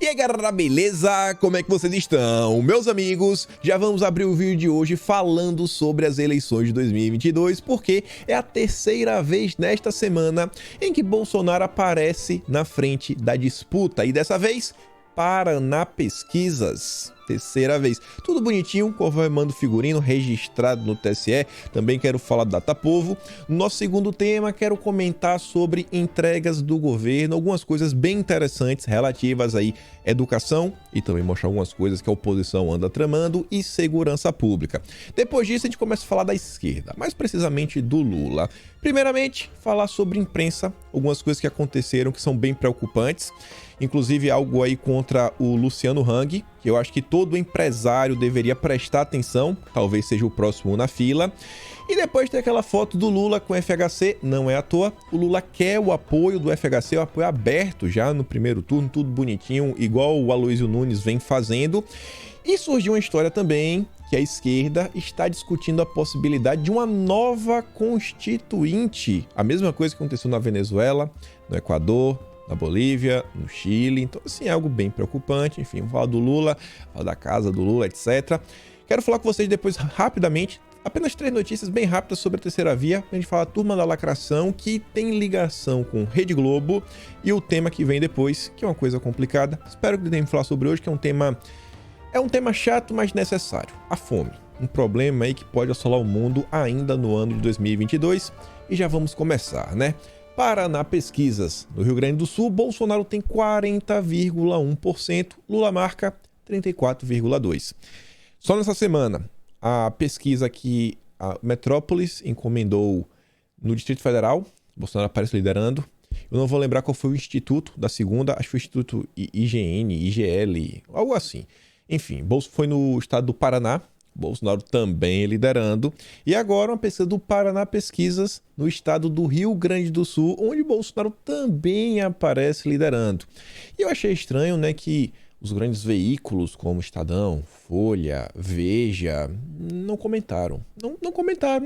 E aí galera, beleza? Como é que vocês estão? Meus amigos, já vamos abrir o vídeo de hoje falando sobre as eleições de 2022, porque é a terceira vez nesta semana em que Bolsonaro aparece na frente da disputa, e dessa vez, Paraná Pesquisas. Terceira vez. Tudo bonitinho, confirmando figurino registrado no TSE. Também quero falar do Datapovo. No nosso segundo tema, quero comentar sobre entregas do governo, algumas coisas bem interessantes relativas aí à educação e também mostrar algumas coisas que a oposição anda tramando e segurança pública. Depois disso, a gente começa a falar da esquerda, mais precisamente do Lula. Primeiramente, falar sobre imprensa, algumas coisas que aconteceram que são bem preocupantes. Inclusive algo aí contra o Luciano Hang, que eu acho que todo empresário deveria prestar atenção, talvez seja o próximo na fila. E depois tem aquela foto do Lula com o FHC, não é à toa, o Lula quer o apoio do FHC, o apoio aberto já no primeiro turno, tudo bonitinho, igual o Aloysio Nunes vem fazendo. E surgiu uma história também que a esquerda está discutindo a possibilidade de uma nova constituinte, a mesma coisa que aconteceu na Venezuela, no Equador, na Bolívia, no Chile. Então, assim, é algo bem preocupante. Enfim, vou falar do Lula, falar da casa do Lula, etc. Quero falar com vocês depois, rapidamente, apenas 3 notícias bem rápidas sobre a terceira via. A gente fala a turma da lacração, que tem ligação com Rede Globo, e o tema que vem depois, que é uma coisa complicada. Espero que tenham falar sobre hoje, que é um tema chato, mas necessário. A fome. Um problema aí que pode assolar o mundo ainda no ano de 2022. E já vamos começar, né? Paraná Pesquisas. No Rio Grande do Sul, Bolsonaro tem 40,1%, Lula marca 34,2%. Só nessa semana, a pesquisa que a Metrópolis encomendou no Distrito Federal, Bolsonaro aparece liderando. Eu não vou lembrar qual foi o instituto da segunda, acho que foi o Instituto IGN, IGL, algo assim. Enfim, foi no estado do Paraná, Bolsonaro também liderando. E agora uma pesquisa do Paraná Pesquisas no estado do Rio Grande do Sul, onde Bolsonaro também aparece liderando. E eu achei estranho, né, que os grandes veículos como Estadão, Folha, Veja, não comentaram. Não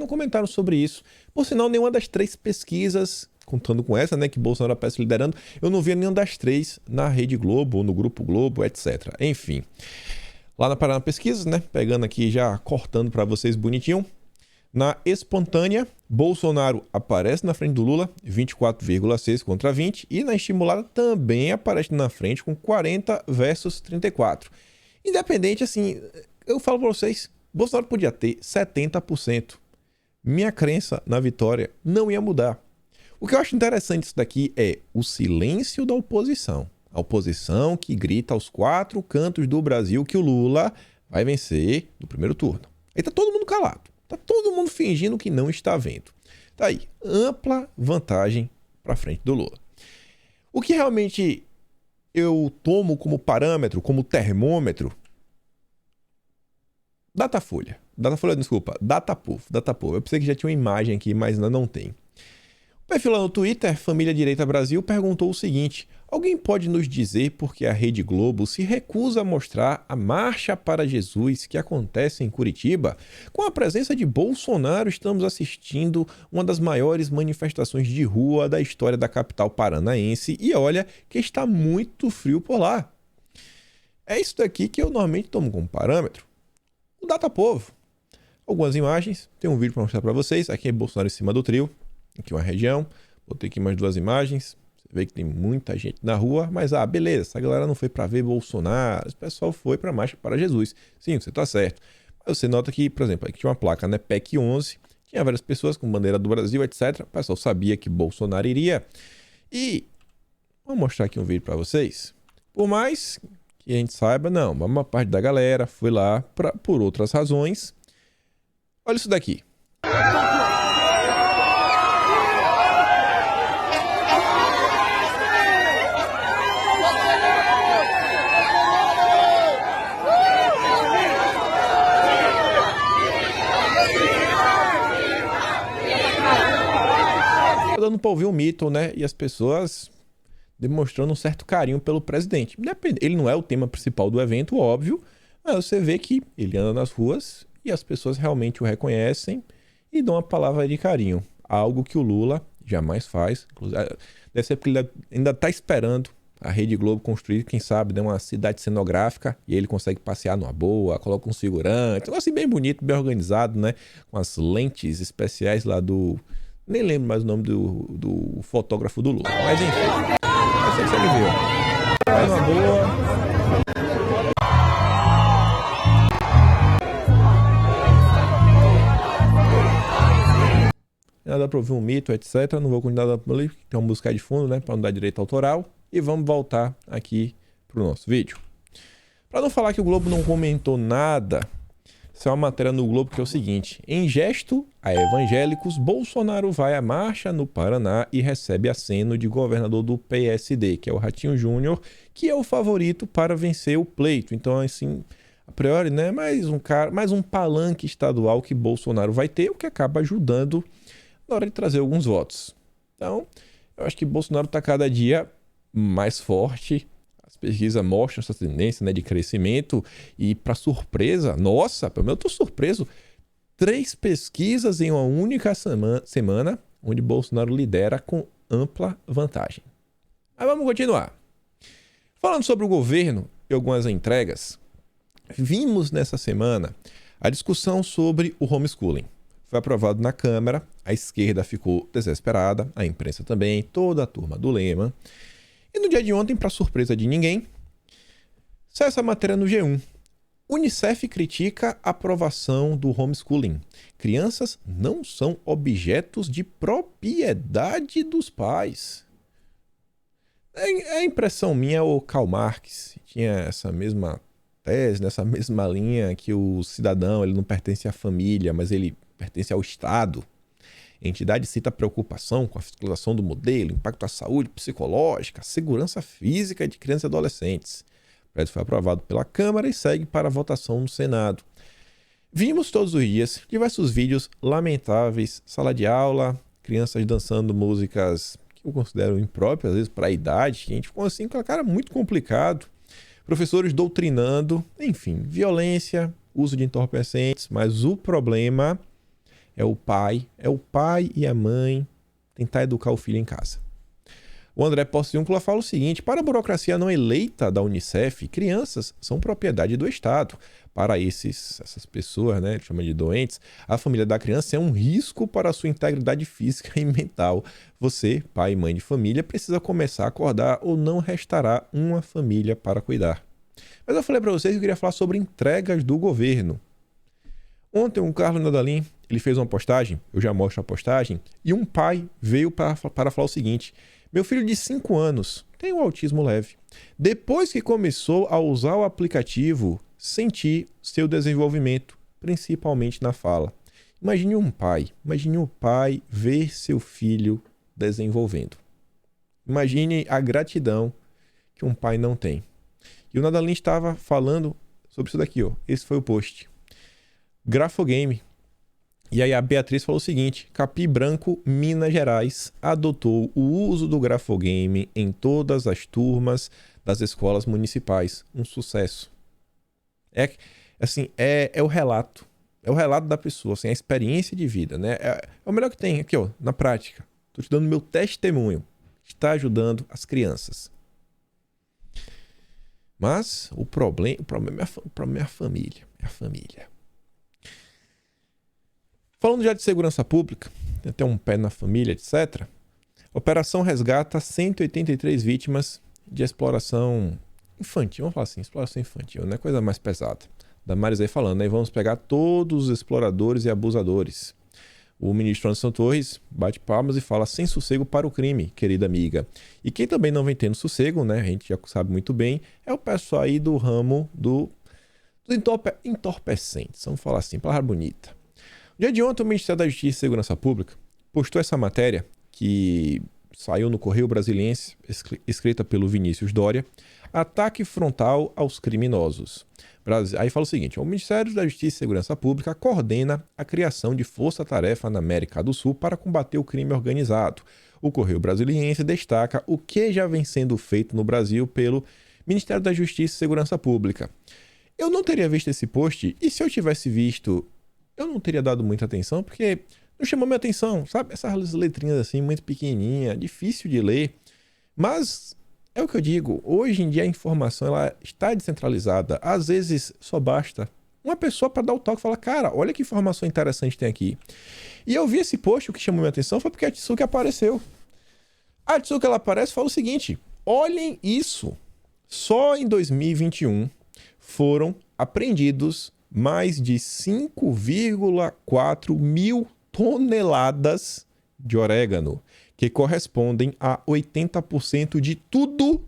comentaram sobre isso. Por sinal, nenhuma das 3 pesquisas, contando com essa, né, que Bolsonaro aparece liderando, eu não via nenhuma das 3 na Rede Globo, ou no Grupo Globo, etc. Enfim. Lá na Paraná Pesquisas, né? Pegando aqui, já cortando para vocês bonitinho. Na espontânea, Bolsonaro aparece na frente do Lula, 24,6 contra 20. E na estimulada também aparece na frente com 40 versus 34. Independente, assim, eu falo para vocês, Bolsonaro podia ter 70%. Minha crença na vitória não ia mudar. O que eu acho interessante disso daqui é o silêncio da oposição. A oposição que grita aos 4 cantos do Brasil que o Lula vai vencer no primeiro turno. Aí tá todo mundo calado. Tá todo mundo fingindo que não está vendo. Tá aí, ampla vantagem para frente do Lula. O que realmente eu tomo como parâmetro, como termômetro, Datapovo. Eu pensei que já tinha uma imagem aqui, mas ainda não tem. O perfil lá no Twitter, Família Direita Brasil, perguntou o seguinte: alguém pode nos dizer por que a Rede Globo se recusa a mostrar a Marcha para Jesus que acontece em Curitiba? Com a presença de Bolsonaro, estamos assistindo uma das maiores manifestações de rua da história da capital paranaense e olha que está muito frio por lá. É isso daqui que eu normalmente tomo como parâmetro. O Datapovo. Algumas imagens, tem um vídeo para mostrar para vocês. Aqui é Bolsonaro em cima do trio, aqui uma região. Botei aqui mais 2 imagens. Vê que tem muita gente na rua, mas beleza, essa galera não foi para ver Bolsonaro, o pessoal foi para a Marcha para Jesus. Sim, você tá certo. Mas você nota que, por exemplo, aqui tinha uma placa, né, PEC 11, tinha várias pessoas com bandeira do Brasil, etc. O pessoal sabia que Bolsonaro iria. E vou mostrar aqui um vídeo para vocês. Por mais que a gente saiba, não, uma parte da galera foi lá por outras razões. Olha isso daqui. Dando para ouvir um mito, né? E as pessoas demonstrando um certo carinho pelo presidente. Ele não é o tema principal do evento, óbvio, mas você vê que ele anda nas ruas e as pessoas realmente o reconhecem e dão uma palavra de carinho. Algo que o Lula jamais faz. Deve ser porque ele ainda está esperando a Rede Globo construir, quem sabe, né, uma cidade cenográfica e ele consegue passear numa boa, coloca um figurante, um negócio bem bonito, bem organizado, né? Com as lentes especiais lá do... Nem lembro mais o nome do fotógrafo do Lula, mas enfim. Eu sei que você me viu. Vai numa boa... Nada para ouvir um mito, etc. Não vou continuar ali, tem uma música de fundo, né? Para não dar direito autoral. E vamos voltar aqui para o nosso vídeo. Para não falar que o Globo não comentou nada, isso é uma matéria no Globo que é o seguinte: em gesto a evangélicos, Bolsonaro vai à marcha no Paraná e recebe aceno de governador do PSD, que é o Ratinho Júnior, que é o favorito para vencer o pleito. Então, assim, a priori, né? Mais um palanque estadual que Bolsonaro vai ter, o que acaba ajudando na hora de trazer alguns votos. Então, eu acho que Bolsonaro está cada dia mais forte. As pesquisas mostram essa tendência, né, de crescimento. E, para surpresa, nossa, pelo menos eu estou surpreso, 3 pesquisas em uma única semana, onde Bolsonaro lidera com ampla vantagem. Mas vamos continuar. Falando sobre o governo e algumas entregas, vimos nessa semana a discussão sobre o homeschooling. Foi aprovado na Câmara, a esquerda ficou desesperada, a imprensa também, toda a turma do Lema. E no dia de ontem, para surpresa de ninguém, saiu essa matéria no G1. Unicef critica a aprovação do homeschooling. Crianças não são objetos de propriedade dos pais. É impressão minha, o Karl Marx tinha essa mesma tese, nessa mesma linha, que o cidadão ele não pertence à família, mas ele pertence ao Estado. A entidade cita preocupação com a fiscalização do modelo, impacto à saúde psicológica, segurança física de crianças e adolescentes. O projeto foi aprovado pela Câmara e segue para a votação no Senado. Vimos todos os dias diversos vídeos lamentáveis, sala de aula, crianças dançando músicas que eu considero impróprias, às vezes, para a idade, que a gente ficou assim com a cara muito complicado. Professores doutrinando, enfim, violência, uso de entorpecentes, mas o problema é o pai e a mãe tentar educar o filho em casa. O André Porciúncula fala o seguinte: para a burocracia não eleita da Unicef, crianças são propriedade do Estado. Para essas pessoas, né, ele chama de doentes, a família da criança é um risco para a sua integridade física e mental. Você, pai e mãe de família, precisa começar a acordar ou não restará uma família para cuidar. Mas eu falei para vocês que eu queria falar sobre entregas do governo. Ontem o Carlos Nadalim, ele fez uma postagem, eu já mostro a postagem, e um pai veio para falar o seguinte: meu filho de 5 anos tem um autismo leve. Depois que começou a usar o aplicativo, senti seu desenvolvimento, principalmente na fala. Imagine o pai ver seu filho desenvolvendo. Imagine a gratidão que um pai não tem. E o Nadalim estava falando sobre isso daqui, ó. Esse foi o post. Grafogame. E aí a Beatriz falou o seguinte: Capim Branco, Minas Gerais, adotou o uso do Grafogame em todas as turmas das escolas municipais. Um sucesso. É o relato. É o relato da pessoa, assim, a experiência de vida, né? É o melhor que tem aqui, ó, na prática. Estou te dando meu testemunho. Está ajudando as crianças. Mas o problema é a família. É a família. Falando já de segurança pública, tem até um pé na família, etc. Operação resgata 183 vítimas de exploração infantil. Vamos falar assim, exploração infantil, não é coisa mais pesada. Damares aí falando, aí vamos pegar todos os exploradores e abusadores. O ministro Anderson Torres bate palmas e fala: sem sossego para o crime, querida amiga. E quem também não vem tendo sossego, né, a gente já sabe muito bem, é o pessoal aí do ramo dos entorpecentes. Vamos falar assim, palavra bonita. No dia de ontem, o Ministério da Justiça e Segurança Pública postou essa matéria que saiu no Correio Brasiliense, escrita pelo Vinícius Doria: ataque frontal aos criminosos. Aí fala o seguinte: o Ministério da Justiça e Segurança Pública coordena a criação de força-tarefa na América do Sul para combater o crime organizado. O Correio Brasiliense destaca o que já vem sendo feito no Brasil pelo Ministério da Justiça e Segurança Pública. Eu não teria visto esse post, e se eu tivesse visto, eu não teria dado muita atenção, porque não chamou minha atenção, sabe? Essas letrinhas assim, muito pequenininha, difícil de ler. Mas É o que eu digo, hoje em dia a informação ela está descentralizada. Às vezes só basta uma pessoa para dar o toque e falar, cara, olha que informação interessante tem aqui. E eu vi esse post, o que chamou minha atenção foi porque a Tsuki apareceu. A Tsuki ela aparece e fala o seguinte, olhem isso, só em 2021 foram apreendidos mais de 5,4 mil toneladas de orégano, que correspondem a 80% de tudo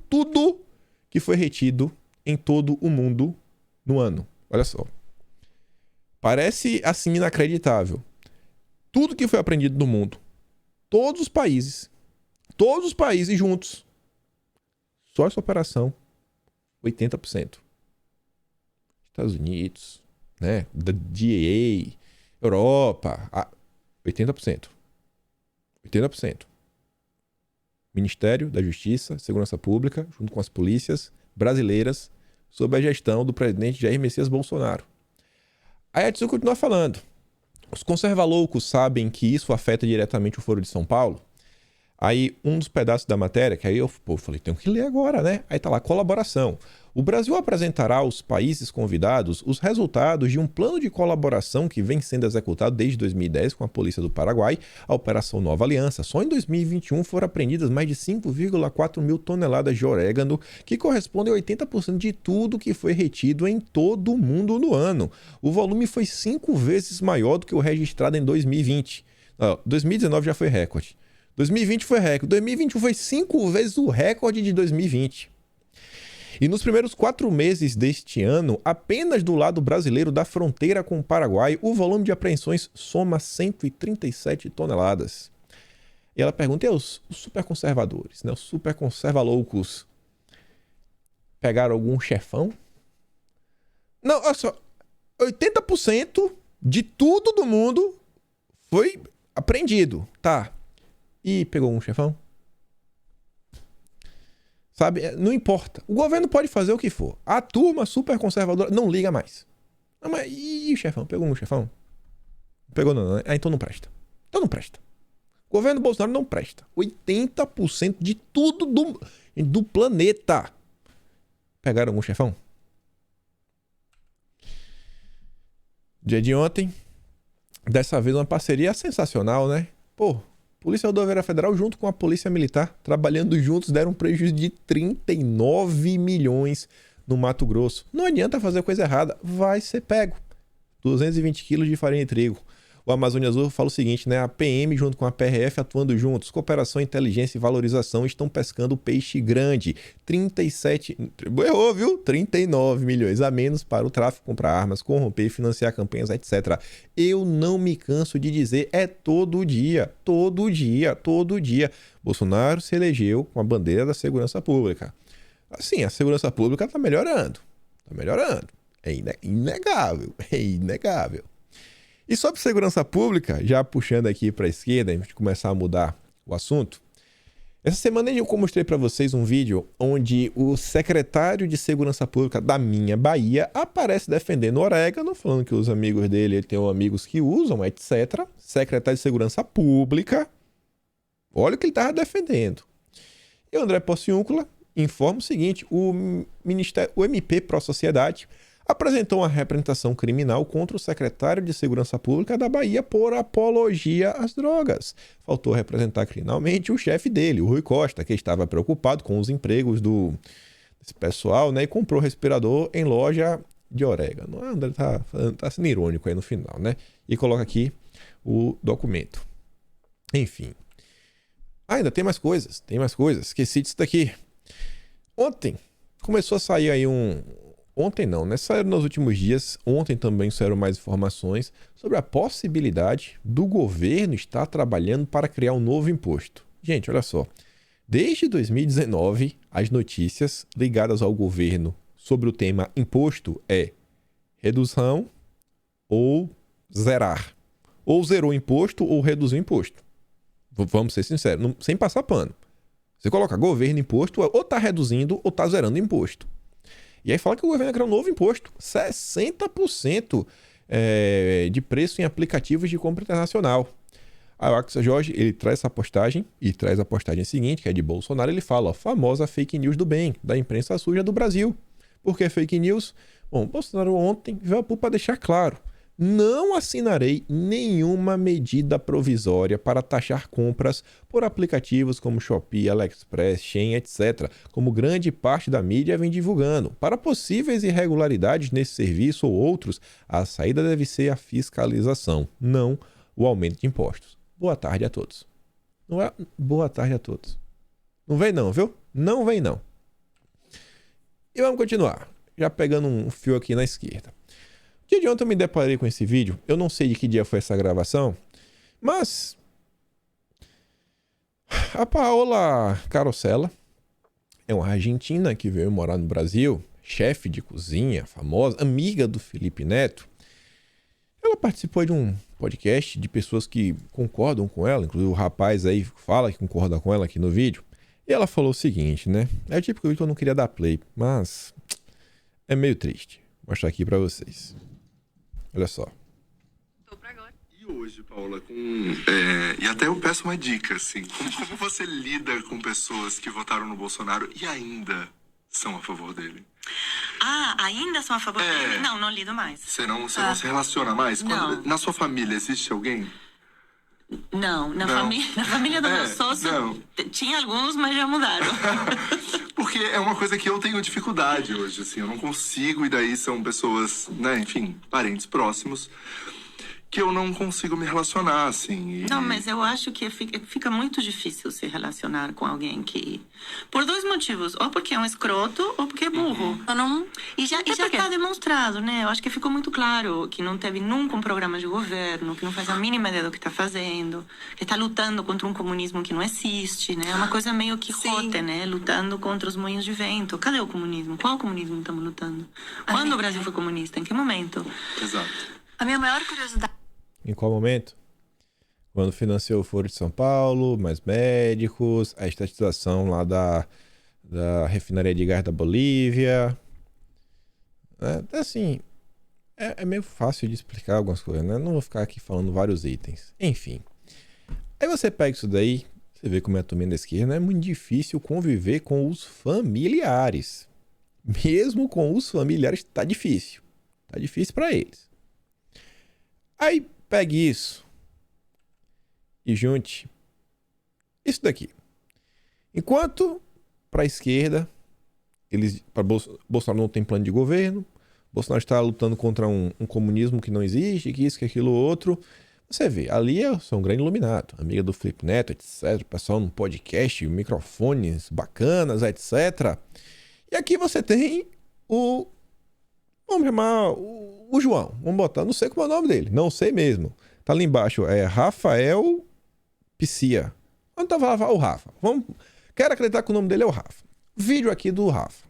que foi retido em todo o mundo no ano. Olha só. Parece assim inacreditável. Tudo que foi apreendido no mundo, todos os países juntos, só essa operação, 80%. Estados Unidos, né? Da DEA, Europa, 80%. 80%. Ministério da Justiça, Segurança Pública, junto com as polícias brasileiras, sob a gestão do presidente Jair Messias Bolsonaro. Aí a Tsu continua falando. Os conservaloucos sabem que isso afeta diretamente o Foro de São Paulo? Aí, um dos pedaços da matéria, que aí eu falei, tenho que ler agora, né? Aí tá lá, colaboração. O Brasil apresentará aos países convidados os resultados de um plano de colaboração que vem sendo executado desde 2010 com a Polícia do Paraguai, a Operação Nova Aliança. Só em 2021 foram apreendidas mais de 5,4 mil toneladas de orégano, que correspondem a 80% de tudo que foi retido em todo o mundo no ano. O volume foi 5 vezes maior do que o registrado em 2020. 2019 já foi recorde. 2020 foi recorde. 2021 foi 5 vezes o recorde de 2020. E nos primeiros 4 meses deste ano, apenas do lado brasileiro da fronteira com o Paraguai, o volume de apreensões soma 137 toneladas. E ela pergunta, e os superconservadores, né? Os superconservaloucos pegaram algum chefão? Não, olha só, 80% de tudo do mundo foi apreendido, tá? E pegou um chefão? Sabe? Não importa. O governo pode fazer o que for. A turma super conservadora não liga mais. Não, mas e o chefão? Pegou um chefão? Não pegou não, né? Então não presta. Então não presta. O governo Bolsonaro não presta. 80% de tudo do planeta. Pegaram algum chefão? Dia de ontem. Dessa vez uma parceria sensacional, né? Pô, Polícia Rodoviária Federal junto com a Polícia Militar, trabalhando juntos, deram um prejuízo de 39 milhões no Mato Grosso. Não adianta fazer coisa errada, vai ser pego. 220 quilos de farinha de trigo. O Amazônia Azul fala o seguinte, né? A PM junto com a PRF atuando juntos. Cooperação, inteligência e valorização estão pescando peixe grande. 37... Errou, viu? 39 milhões a menos para o tráfico, comprar armas, corromper, financiar campanhas, etc. Eu não me canso de dizer, é todo dia. Todo dia, todo dia. Bolsonaro se elegeu com a bandeira da segurança pública. Assim, a segurança pública está melhorando. Está melhorando. É inegável. É inegável. E sobre segurança pública, já puxando aqui para a esquerda, a gente começar a mudar o assunto. Essa semana eu mostrei para vocês um vídeo onde o secretário de Segurança Pública da minha Bahia aparece defendendo orégano, falando que os amigos dele, ele tem amigos que usam, etc. Secretário de Segurança Pública. Olha o que ele estava defendendo. E o André Porciúncula informa o seguinte, o MP Pró Sociedade apresentou uma representação criminal contra o secretário de Segurança Pública da Bahia por apologia às drogas. Faltou representar criminalmente o chefe dele, o Rui Costa, que estava preocupado com os empregos desse pessoal, né, e comprou respirador em loja de orégano. O André tá sendo irônico aí no final, né? E coloca aqui o documento. Enfim. Ainda tem mais coisas, Esqueci disso daqui. Ontem começou a sair aí Ontem não, né? Saíram nos últimos dias. Ontem também saíram mais informações sobre a possibilidade do governo estar trabalhando para criar um novo imposto. Gente, olha só. Desde 2019, as notícias ligadas ao governo sobre o tema imposto é redução ou zerar. Ou zerou o imposto ou reduziu o imposto. Vamos ser sinceros, sem passar pano. Você coloca governo imposto, ou está reduzindo ou está zerando imposto. E aí fala que o governo vai criar um novo imposto, 60% de preço em aplicativos de compra internacional. Aí o Axel Jorge, ele traz essa postagem e traz a postagem seguinte, que é de Bolsonaro, ele fala, ó, famosa fake news do bem, da imprensa suja do Brasil. Por que fake news? Bom, Bolsonaro ontem veio para deixar claro, não assinarei nenhuma medida provisória para taxar compras por aplicativos como Shopee, AliExpress, Shein, etc., como grande parte da mídia vem divulgando. Para possíveis irregularidades nesse serviço ou outros, a saída deve ser a fiscalização, não o aumento de impostos. Boa tarde a todos. Não é? Boa tarde a todos. Não vem não, viu? Não vem não. E vamos continuar. Já pegando um fio aqui na esquerda. Dia de ontem eu me deparei com esse vídeo. Eu não sei de que dia foi essa gravação, mas a Paola Carosella é uma argentina que veio morar no Brasil, chefe de cozinha, famosa, amiga do Felipe Neto. Ela participou de um podcast de pessoas que concordam com ela, inclusive o rapaz aí fala que concorda com ela aqui no vídeo. E ela falou o seguinte, né? É o típico vídeo que eu não queria dar play, mas é meio triste. Vou mostrar aqui pra vocês. Olha só. E hoje, Paola, e até eu peço uma dica, assim, como você lida com pessoas que votaram no Bolsonaro e ainda são a favor dele? Ah, ainda são a favor dele? Não, não lido mais. Você não se relaciona mais? Não. Na sua família existe alguém? Não, na família do meu sócio tinha alguns, mas já mudaram. Porque é uma coisa que eu tenho dificuldade hoje, assim, eu não consigo, e daí são pessoas, né, enfim, parentes próximos, que eu não consigo me relacionar, assim. Não, mas eu acho que fica muito difícil se relacionar com alguém que... Por dois motivos. Ou porque é um escroto, ou porque é burro. Eu não... E já está demonstrado, né? Eu acho que ficou muito claro que não teve nunca um programa de governo, que não faz a mínima ideia do que está fazendo, que está lutando contra um comunismo que não existe, né? É uma coisa meio Quixote, né? Lutando contra os moinhos de vento. Cadê o comunismo? Qual comunismo estamos lutando? Quando o Brasil foi comunista? Em que momento? Exato. A minha maior curiosidade... Em qual momento? Quando financiou o Foro de São Paulo, mais médicos, a estatização lá da refinaria de gás da Bolívia. Assim, é meio fácil de explicar algumas coisas, né? Não vou ficar aqui falando vários itens. Enfim. Aí você pega isso daí, você vê como é a turminha da esquerda, né? É muito difícil conviver com os familiares. Mesmo com os familiares, tá difícil. Tá difícil para eles. Aí pegue isso e junte isso daqui. Enquanto para a esquerda, Bolsonaro não tem plano de governo, Bolsonaro está lutando contra um comunismo que não existe, que isso, que aquilo, outro. Você vê, ali eu sou um grande iluminado, amiga do Felipe Neto, etc. Pessoal no podcast, microfones bacanas, etc. E aqui você tem vamos chamar o João. Vamos botar, não sei como é o nome dele. Não sei mesmo. Tá ali embaixo. É Rafael Piscia. Onde tava o Rafa? Quero acreditar que o nome dele é o Rafa. Vídeo aqui do Rafa.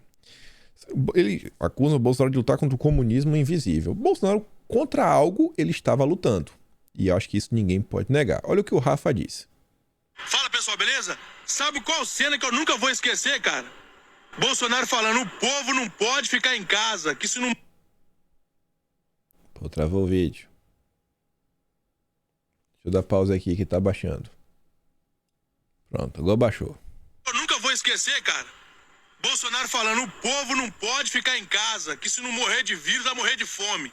Ele acusa o Bolsonaro de lutar contra o comunismo invisível. Bolsonaro, contra algo, ele estava lutando. E eu acho que isso ninguém pode negar. Olha o que o Rafa disse. Fala, pessoal, beleza? Sabe qual cena que eu nunca vou esquecer, cara? Bolsonaro falando, o povo não pode ficar em casa, que se não... Pô, travou o vídeo. Deixa eu dar pausa aqui que tá baixando. Pronto, agora baixou. Eu nunca vou esquecer, cara. Bolsonaro falando, o povo não pode ficar em casa, que se não morrer de vírus, vai morrer de fome.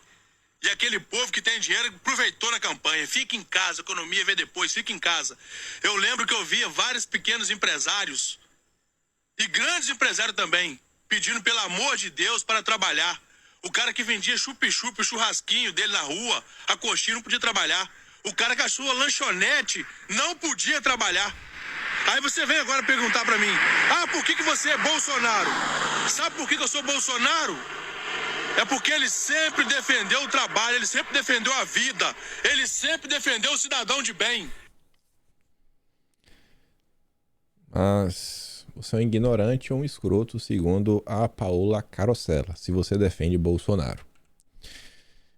E aquele povo que tem dinheiro aproveitou na campanha. Fica em casa, economia vê depois, fica em casa. Eu lembro que eu via vários pequenos empresários e grandes empresários também, pedindo pelo amor de Deus para trabalhar. O cara que vendia chup-chup, o churrasquinho dele na rua, a coxinha não podia trabalhar. O cara que a sua lanchonete não podia trabalhar. Aí você vem agora perguntar pra mim, por que você é Bolsonaro? Sabe por que eu sou Bolsonaro? É porque ele sempre defendeu o trabalho, ele sempre defendeu a vida, ele sempre defendeu o cidadão de bem. Mas você é um ignorante ou um escroto, segundo a Paola Carosella, se você defende Bolsonaro.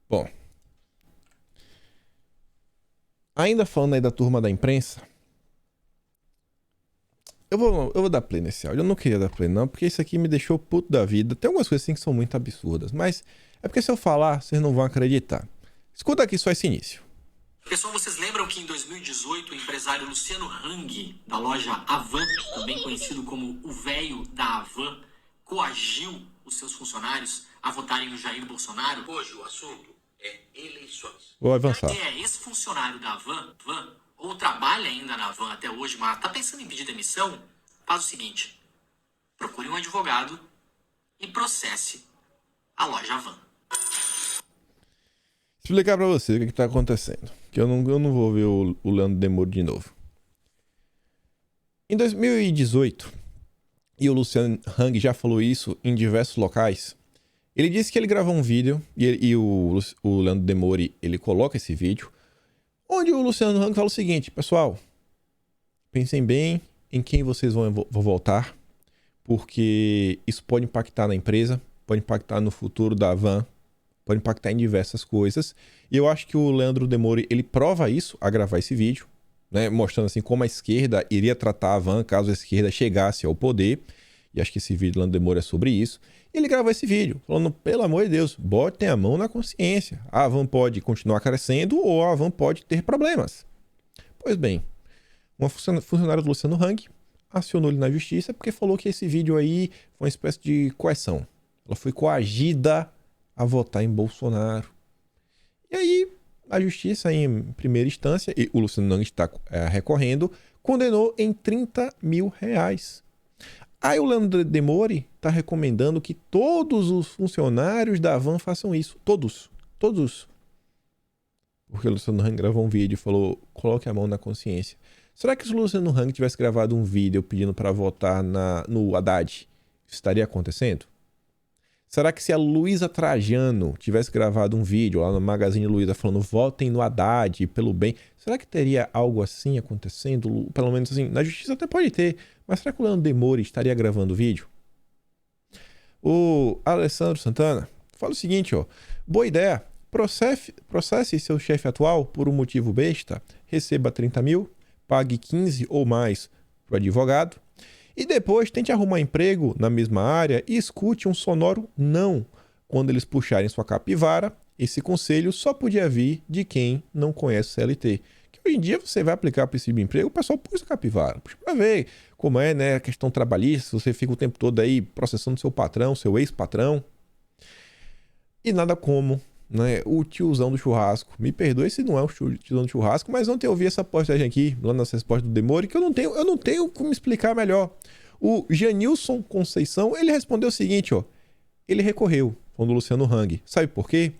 Bom, ainda falando aí da turma da imprensa, eu vou dar play nesse áudio. Eu não queria dar play não, porque isso aqui me deixou puto da vida. Tem algumas coisas assim que são muito absurdas, mas é porque se eu falar, vocês não vão acreditar. Escuta aqui só esse início. Pessoal, vocês lembram que em 2018 o empresário Luciano Hang, da loja Avan, também conhecido como o véio da Avan, coagiu os seus funcionários a votarem no Jair Bolsonaro? Hoje o assunto é eleições. Vou avançar. Esse funcionário da Avan, ou trabalha ainda na Avan até hoje, mas está pensando em pedir demissão, faz o seguinte: procure um advogado e processe a loja Avan. Explicar pra você o que tá acontecendo. Que eu não vou ver o Leandro Demori de novo. Em 2018, e o Luciano Hang já falou isso em diversos locais, ele disse que ele gravou um vídeo, e o Leandro Demori, ele coloca esse vídeo, onde o Luciano Hang fala o seguinte: pessoal, pensem bem em quem vocês vão votar, porque isso pode impactar na empresa, pode impactar no futuro da Avan, pode impactar em diversas coisas. E eu acho que o Leandro Demori, ele prova isso a gravar esse vídeo, né, mostrando assim como a esquerda iria tratar a Avan caso a esquerda chegasse ao poder. E acho que esse vídeo do Leandro Demori é sobre isso. E ele gravou esse vídeo falando: pelo amor de Deus, botem a mão na consciência. A Avan pode continuar crescendo ou a Avan pode ter problemas. Pois bem, uma funcionária do Luciano Hang acionou ele na justiça porque falou que esse vídeo aí foi uma espécie de coerção. Ela foi coagida a votar em Bolsonaro. E aí, a justiça, em primeira instância, e o Luciano Hang está recorrendo, condenou em R$30 mil. Aí o Leandro Demori está recomendando que todos os funcionários da Avan façam isso. Todos. Porque o Luciano Hang gravou um vídeo e falou: coloque a mão na consciência. Será que se o Luciano Hang tivesse gravado um vídeo pedindo para votar no Haddad, isso estaria acontecendo? Será que se a Luísa Trajano tivesse gravado um vídeo lá no Magazine Luiza falando votem no Haddad pelo bem, será que teria algo assim acontecendo? Pelo menos assim, na justiça até pode ter, mas será que o Leandro Demori estaria gravando vídeo? O Alessandro Santana fala o seguinte, ó: boa ideia, processe seu chefe atual por um motivo besta, receba 30 mil, pague 15 ou mais para o advogado, e depois tente arrumar emprego na mesma área e escute um sonoro não quando eles puxarem sua capivara. Esse conselho só podia vir de quem não conhece o CLT. Que hoje em dia você vai aplicar para esse emprego, o pessoal puxa a capivara. Puxa para ver como é, né, a questão trabalhista, você fica o tempo todo aí processando seu patrão, seu ex-patrão. E nada como, né, o tiozão do churrasco. Me perdoe se não é um tiozão do churrasco, mas ontem eu vi essa postagem aqui, lá nas respostas do Demori, que eu não tenho como explicar melhor. O Janilson Conceição, ele respondeu o seguinte, ó: ele recorreu, falando do Luciano Hang. Sabe por quê?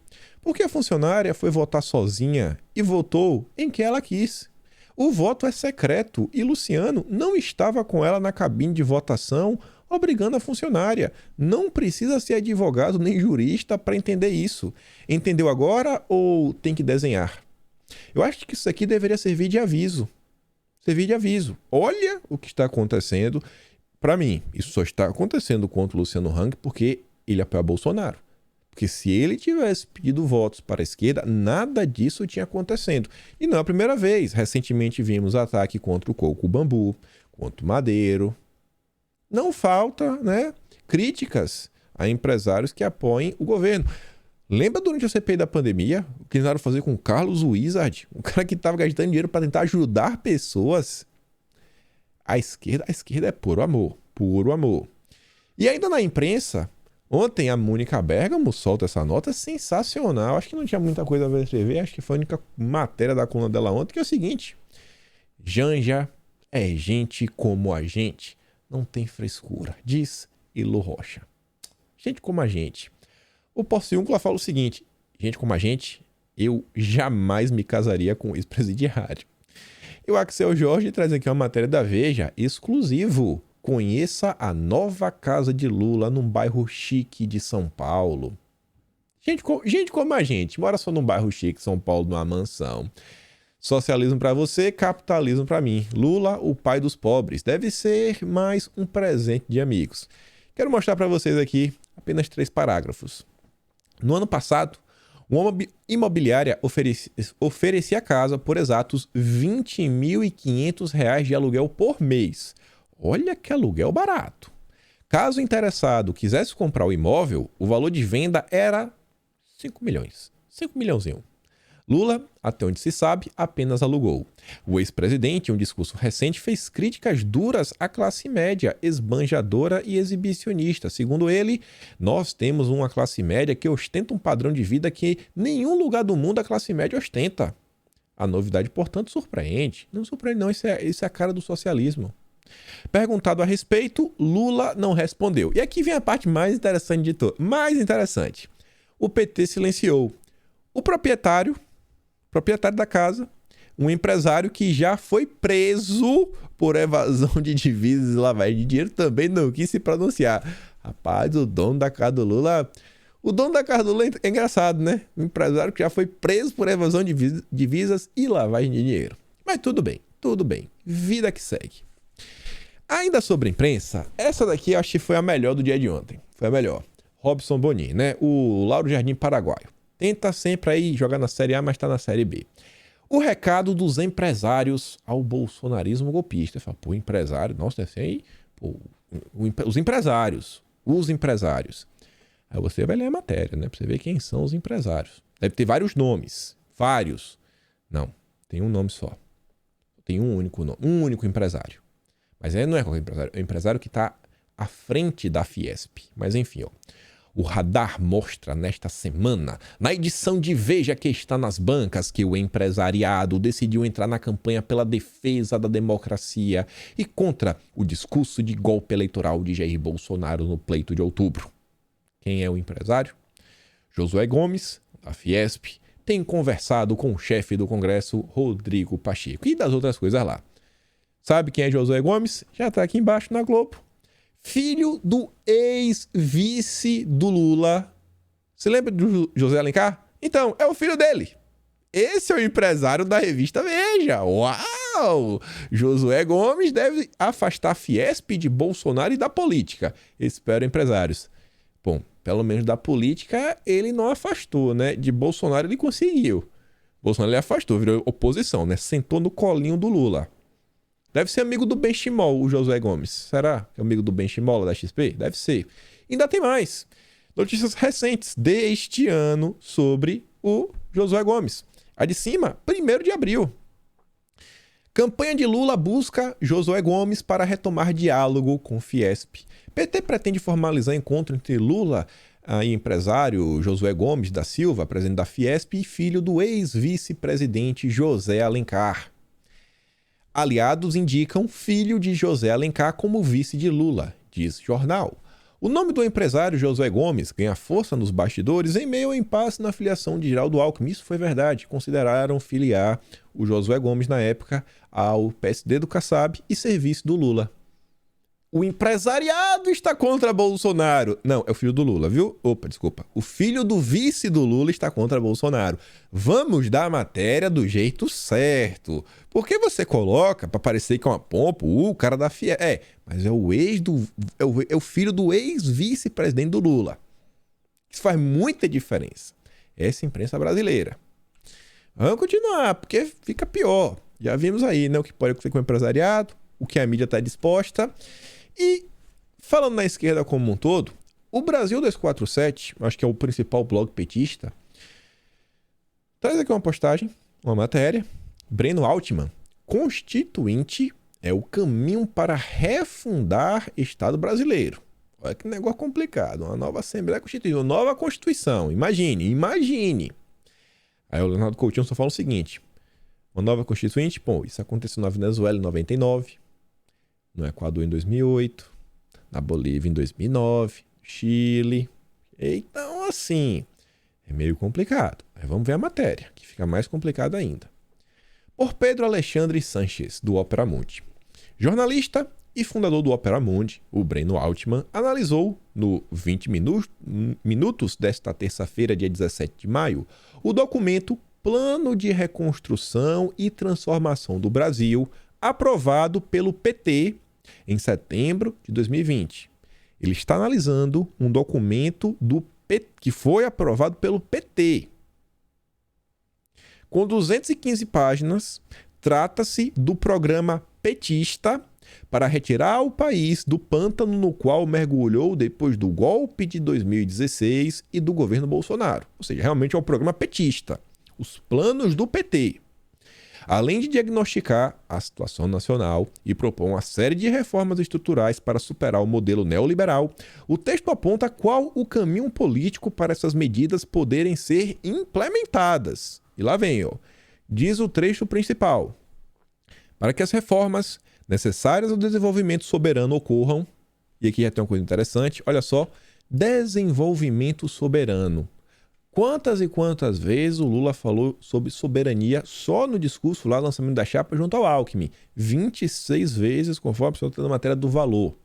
Porque a funcionária foi votar sozinha e votou em quem ela quis. O voto é secreto e Luciano não estava com ela na cabine de votação obrigando a funcionária. Não precisa ser advogado nem jurista para entender isso. Entendeu agora ou tem que desenhar? Eu acho que isso aqui deveria servir de aviso. Olha o que está acontecendo. Para mim, isso só está acontecendo contra o Luciano Hang porque ele apoia Bolsonaro. Porque se ele tivesse pedido votos para a esquerda, nada disso tinha acontecendo. E não é a primeira vez. Recentemente vimos ataque contra o Coco Bambu, contra o Madeiro. Não falta, né, críticas a empresários que apoiem o governo. Lembra durante a CPI da pandemia o que tentaram fazer com o Carlos Wizard? Um cara que estava gastando dinheiro para tentar ajudar pessoas. A esquerda é puro amor. E ainda na imprensa, ontem a Mônica Bergamo solta essa nota sensacional. Acho que não tinha muita coisa a escrever, acho que foi a única matéria da coluna dela ontem, que é o seguinte: Janja é gente como a gente. Não tem frescura, diz Ilo Rocha. Gente como a gente. O Porciúncula fala o seguinte: gente como a gente, eu jamais me casaria com ex-presidiário. E o Axel Jorge traz aqui uma matéria da Veja, exclusivo. Conheça a nova casa de Lula num bairro chique de São Paulo. Gente como a gente, mora só num bairro chique de São Paulo, numa mansão. Socialismo para você, capitalismo para mim. Lula, o pai dos pobres. Deve ser mais um presente de amigos. Quero mostrar para vocês aqui apenas 3 parágrafos. No ano passado, uma imobiliária oferecia a casa por exatos R$ 20.500 de aluguel por mês. Olha que aluguel barato. Caso o interessado quisesse comprar o imóvel, o valor de venda era 5 milhões. 5 milhãozinho. Lula, até onde se sabe, apenas alugou. O ex-presidente, em um discurso recente, fez críticas duras à classe média, esbanjadora e exibicionista. Segundo ele, nós temos uma classe média que ostenta um padrão de vida que nenhum lugar do mundo a classe média ostenta. A novidade, portanto, surpreende. Não surpreende não, isso é a cara do socialismo. Perguntado a respeito, Lula não respondeu. E aqui vem a parte mais interessante de tudo. Mais interessante. O PT silenciou. O proprietário da casa, um empresário que já foi preso por evasão de divisas e lavagem de dinheiro, também não quis se pronunciar. Rapaz, o dono da casa do Lula é engraçado, né? Um empresário que já foi preso por evasão de divisas e lavagem de dinheiro. Mas tudo bem. Vida que segue. Ainda sobre a imprensa, essa daqui eu acho que foi a melhor do dia de ontem. Foi a melhor. Robson Bonin, né? O Lauro Jardim paraguaio. Tenta sempre aí jogar na Série A, mas tá na Série B. O recado dos empresários ao bolsonarismo golpista. Fala, pô, empresário, nossa, deve ser aí. Pô, os empresários. Aí você vai ler a matéria, né? Pra você ver quem são os empresários. Deve ter vários nomes. Vários. Não, tem um nome só. Tem um único nome. Um único empresário. Mas não é qualquer empresário. É o empresário que tá à frente da Fiesp. Mas enfim, ó. O Radar mostra nesta semana, na edição de Veja que está nas bancas, que o empresariado decidiu entrar na campanha pela defesa da democracia e contra o discurso de golpe eleitoral de Jair Bolsonaro no pleito de outubro. Quem é o empresário? Josué Gomes, da Fiesp, tem conversado com o chefe do Congresso, Rodrigo Pacheco, e das outras coisas lá. Sabe quem é Josué Gomes? Já está aqui embaixo na Globo. Filho do ex-vice do Lula. Você lembra do José Alencar? Então, é o filho dele. Esse é o empresário da revista Veja. Uau! Josué Gomes deve afastar a Fiesp de Bolsonaro e da política. Espero, empresários. Bom, pelo menos da política ele não afastou, né? De Bolsonaro ele conseguiu. Bolsonaro ele afastou, virou oposição, né? Sentou no colinho do Lula. Deve ser amigo do Benchimol, o Josué Gomes. Será que é amigo do Benchimol da XP? Deve ser. E ainda tem mais. Notícias recentes deste ano sobre o Josué Gomes. A de cima, 1º de abril. Campanha de Lula busca Josué Gomes para retomar diálogo com Fiesp. PT pretende formalizar encontro entre Lula e empresário Josué Gomes da Silva, presidente da Fiesp, e filho do ex-vice-presidente José Alencar. Aliados indicam filho de José Alencar como vice de Lula, diz jornal. O nome do empresário Josué Gomes ganha força nos bastidores em meio ao impasse na filiação de Geraldo Alckmin. Isso foi verdade. Consideraram filiar o Josué Gomes na época ao PSD do Kassab e ser vice do Lula. O empresariado está contra Bolsonaro. Não, é o filho do Lula, viu? Opa, desculpa. O filho do vice do Lula está contra Bolsonaro. Vamos dar a matéria do jeito certo. Porque você coloca para parecer que é uma pompa, o cara da FIE. Mas é o filho do ex-vice-presidente do Lula. Isso faz muita diferença. Essa imprensa brasileira. Vamos continuar, porque fica pior. Já vimos aí, né, o que pode acontecer com o empresariado, o que a mídia está disposta. E, falando na esquerda como um todo, o Brasil 247, acho que é o principal blog petista, traz aqui uma postagem, uma matéria. Breno Altman, Constituinte é o caminho para refundar Estado brasileiro. Olha que negócio complicado, uma nova Assembleia Constituinte, uma nova Constituição, imagine. Aí o Leonardo Coutinho só fala o seguinte, uma nova Constituinte, bom, isso aconteceu na Venezuela em 99, no Equador em 2008, na Bolívia em 2009, Chile. Então, assim, é meio complicado. Mas vamos ver a matéria, que fica mais complicado ainda. Por Pedro Alexandre Sanches, do Opera Mundi. Jornalista e fundador do Opera Mundi, o Breno Altman, analisou, no 20 minutos desta terça-feira, dia 17 de maio, o documento Plano de Reconstrução e Transformação do Brasil, aprovado pelo PT em setembro de 2020. Ele está analisando um documento que foi aprovado pelo PT. Com 215 páginas, trata-se do programa petista para retirar o país do pântano no qual mergulhou depois do golpe de 2016 e do governo Bolsonaro. Ou seja, realmente é um programa petista. os planos do PT. Além de diagnosticar a situação nacional e propor uma série de reformas estruturais para superar o modelo neoliberal, o texto aponta qual o caminho político para essas medidas poderem ser implementadas. E lá vem, ó. Diz o trecho principal. Para que as reformas necessárias ao desenvolvimento soberano ocorram, e aqui já tem uma coisa interessante, olha só, desenvolvimento soberano. Quantas e quantas vezes o Lula falou sobre soberania só no discurso lá, lançamento da chapa junto ao Alckmin? 26 vezes, conforme a matéria do Valor.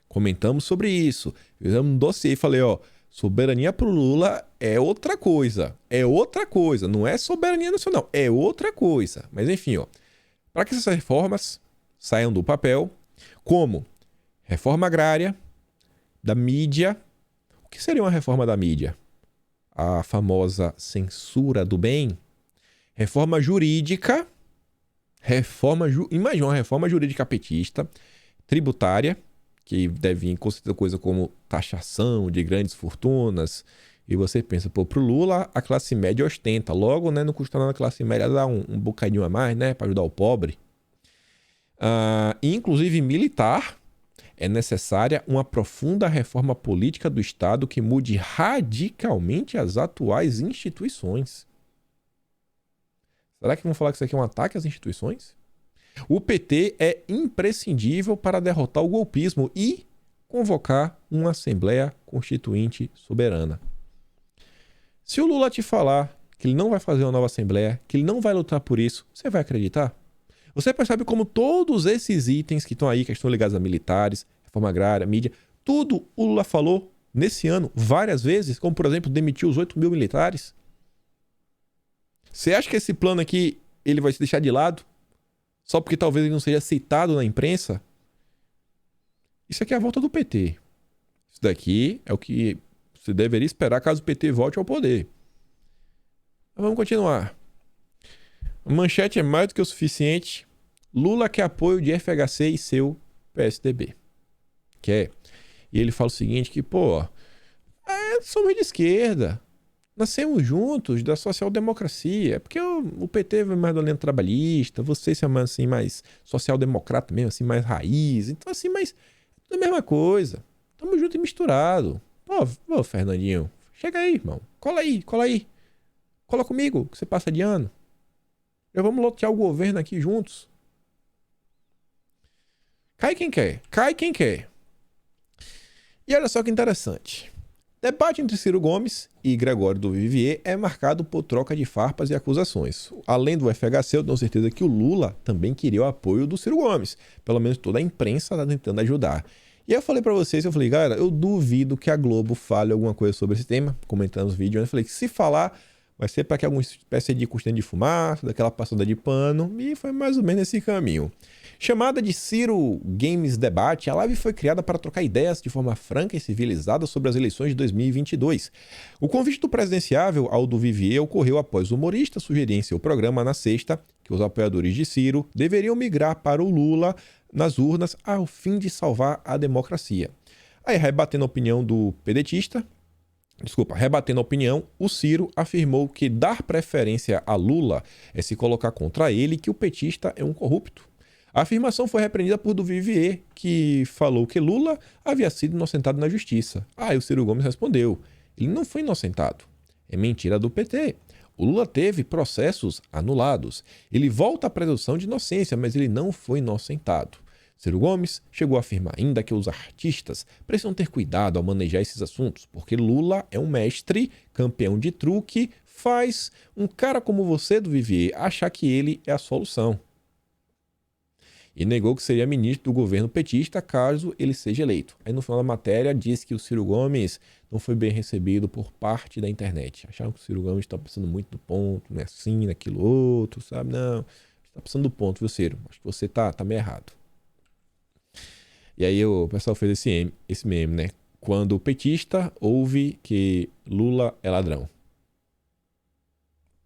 Comentamos sobre isso. Fizemos um dossiê e falei, ó, soberania para o Lula é outra coisa. É outra coisa. Não é soberania nacional, é outra coisa. Mas enfim, ó, para que essas reformas saiam do papel, como reforma agrária, da mídia. O que seria uma reforma da mídia? A famosa censura do bem, reforma jurídica, imagina uma reforma jurídica petista, tributária, que deve vir com certeza coisa como taxação de grandes fortunas, e você pensa, pô, pro Lula a classe média ostenta, logo, né, não custa nada a classe média dar um bocadinho a mais, né, para ajudar o pobre. Inclusive militar, é necessária uma profunda reforma política do Estado que mude radicalmente as atuais instituições. Será que vão falar que isso aqui é um ataque às instituições? O PT é imprescindível para derrotar o golpismo e convocar uma Assembleia Constituinte soberana. Se o Lula te falar que ele não vai fazer uma nova Assembleia, que ele não vai lutar por isso, você vai acreditar? Você percebe como todos esses itens que estão aí, que estão ligados a militares, reforma agrária, mídia, tudo o Lula falou nesse ano várias vezes, como por exemplo, demitiu os 8 mil militares. Você acha que esse plano aqui ele vai se deixar de lado? Só porque talvez ele não seja citado na imprensa? Isso aqui é a volta do PT. Isso daqui é o que você deveria esperar caso o PT volte ao poder. Mas vamos continuar. A manchete é mais do que o suficiente. Lula quer apoio de FHC e seu PSDB. Quer. E ele fala o seguinte, que, pô, somos de esquerda. Nascemos juntos da social-democracia. Porque o PT vai mais do lado trabalhista, vocês são mais, assim, mais social-democrata mesmo, assim, mais raiz. Então, assim, mas é a mesma coisa. Tamo junto e misturado. Pô, Fernandinho, chega aí, irmão. Cola aí. Cola comigo, que você passa de ano. Já vamos lotear o governo aqui juntos. Cai quem quer. E olha só que interessante. Debate entre Ciro Gomes e Gregório do Vivier é marcado por troca de farpas e acusações. Além do FHC, eu tenho certeza que o Lula também queria o apoio do Ciro Gomes. Pelo menos toda a imprensa está tentando ajudar. E eu falei pra vocês, galera, eu duvido que a Globo fale alguma coisa sobre esse tema, comentando os vídeos. Eu falei que se falar, vai ser para que alguma espécie de cortina de fumaça, daquela passada de pano, e foi mais ou menos esse caminho. Chamada de Ciro Games Debate, a live foi criada para trocar ideias de forma franca e civilizada sobre as eleições de 2022. O convite do presidenciável ao do Vivier ocorreu após o humorista sugerir em seu programa na sexta que os apoiadores de Ciro deveriam migrar para o Lula nas urnas ao fim de salvar a democracia. Aí, rebatendo a opinião, o Ciro afirmou que dar preferência a Lula é se colocar contra ele e que o petista é um corrupto. A afirmação foi repreendida por do Vivier, que falou que Lula havia sido inocentado na justiça. Aí o Ciro Gomes respondeu, ele não foi inocentado. É mentira do PT. O Lula teve processos anulados. Ele volta à presunção de inocência, mas ele não foi inocentado. Ciro Gomes chegou a afirmar ainda que os artistas precisam ter cuidado ao manejar esses assuntos, porque Lula é um mestre, campeão de truque, faz um cara como você, do Vivier, achar que ele é a solução. E negou que seria ministro do governo petista caso ele seja eleito. Aí no final da matéria diz que o Ciro Gomes não foi bem recebido por parte da internet. Acharam que o Ciro Gomes está passando muito do ponto, não é assim, naquilo outro, sabe? Não, está passando do ponto, viu, Ciro? Acho que você tá meio errado. E aí o pessoal fez esse meme, né? Quando o petista ouve que Lula é ladrão.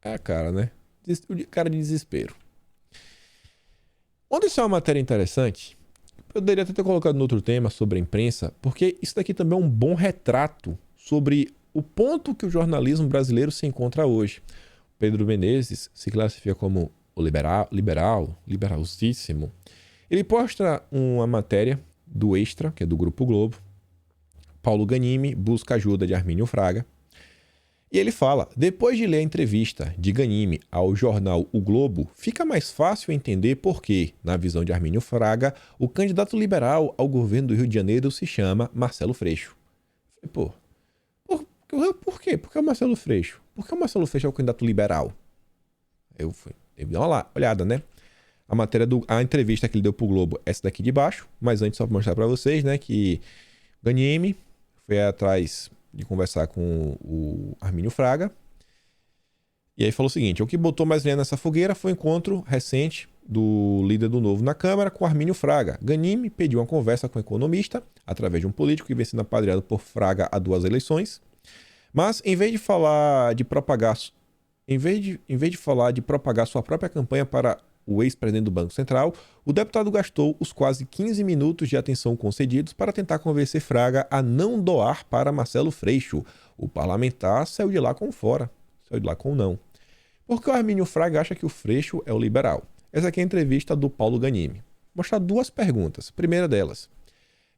É a cara, né? Cara de desespero. Onde isso é uma matéria interessante, eu poderia até ter colocado no outro tema sobre a imprensa, porque isso daqui também é um bom retrato sobre o ponto que o jornalismo brasileiro se encontra hoje. Pedro Menezes se classifica como o liberalíssimo. Ele posta uma matéria do Extra, que é do Grupo Globo. Paulo Ganimi busca ajuda de Armínio Fraga. E ele fala, depois de ler a entrevista de Ganimi ao jornal O Globo, fica mais fácil entender por que, na visão de Armínio Fraga, o candidato liberal ao governo do Rio de Janeiro se chama Marcelo Freixo. Por quê? Por que o Marcelo Freixo? Por que o Marcelo Freixo é o candidato liberal? Eu dei uma olhada, né? A entrevista que ele deu pro Globo, essa daqui de baixo, mas antes só pra mostrar pra vocês, né, que Ganimi foi atrás de conversar com o Armínio Fraga. E aí falou o seguinte, o que botou mais lenha nessa fogueira foi o encontro recente do líder do Novo na Câmara com Armínio Fraga. Ganimi pediu uma conversa com o economista, através de um político que vem sendo apadrinhado por Fraga há 2 eleições. Mas, em vez de falar de propagar sua própria campanha para o ex-presidente do Banco Central, o deputado gastou os quase 15 minutos de atenção concedidos para tentar convencer Fraga a não doar para Marcelo Freixo. O parlamentar saiu de lá com não. Porque o Armínio Fraga acha que o Freixo é o liberal. Essa aqui é a entrevista do Paulo Ganimi. Vou mostrar 2 perguntas. Primeira delas.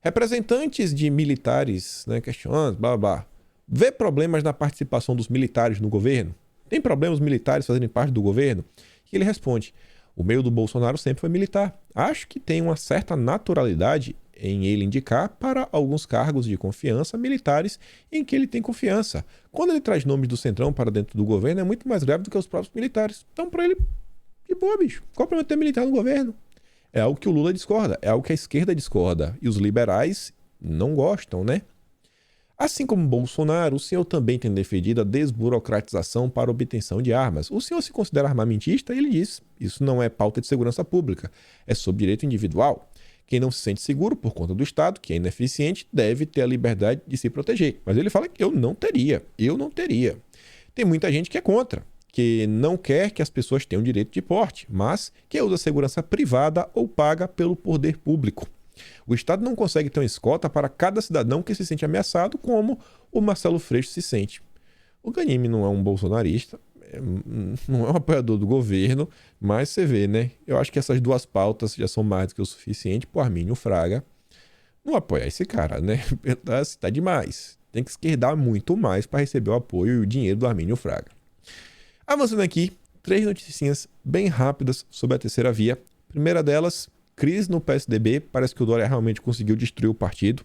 Representantes de militares, né, questionando, vê problemas na participação dos militares no governo? Tem problemas militares fazerem parte do governo? E ele responde, o meio do Bolsonaro sempre foi militar. Acho que tem uma certa naturalidade em ele indicar para alguns cargos de confiança militares em que ele tem confiança. Quando ele traz nomes do Centrão para dentro do governo, é muito mais grave do que os próprios militares. Então, para ele, de boa, bicho. Qual o problema de ter militar no governo? É algo que o Lula discorda, é algo que a esquerda discorda. E os liberais não gostam, né? Assim como Bolsonaro, o senhor também tem defendido a desburocratização para obtenção de armas. O senhor se considera armamentista? E ele diz, isso não é pauta de segurança pública, é sobre direito individual. Quem não se sente seguro por conta do Estado, que é ineficiente, deve ter a liberdade de se proteger. Mas ele fala que eu não teria. Tem muita gente que é contra, que não quer que as pessoas tenham direito de porte, mas que usa segurança privada ou paga pelo poder público. O Estado não consegue ter uma escolta para cada cidadão que se sente ameaçado, como o Marcelo Freixo se sente. O Ganimi não é um bolsonarista, não é um apoiador do governo, mas você vê, né? Eu acho que essas 2 pautas já são mais do que o suficiente para o Armínio Fraga não apoiar esse cara, né? Tá demais. Tem que esquerdar muito mais para receber o apoio e o dinheiro do Armínio Fraga. Avançando aqui, 3 noticinhas bem rápidas sobre a terceira via. Primeira delas, crise no PSDB, parece que o Dória realmente conseguiu destruir o partido.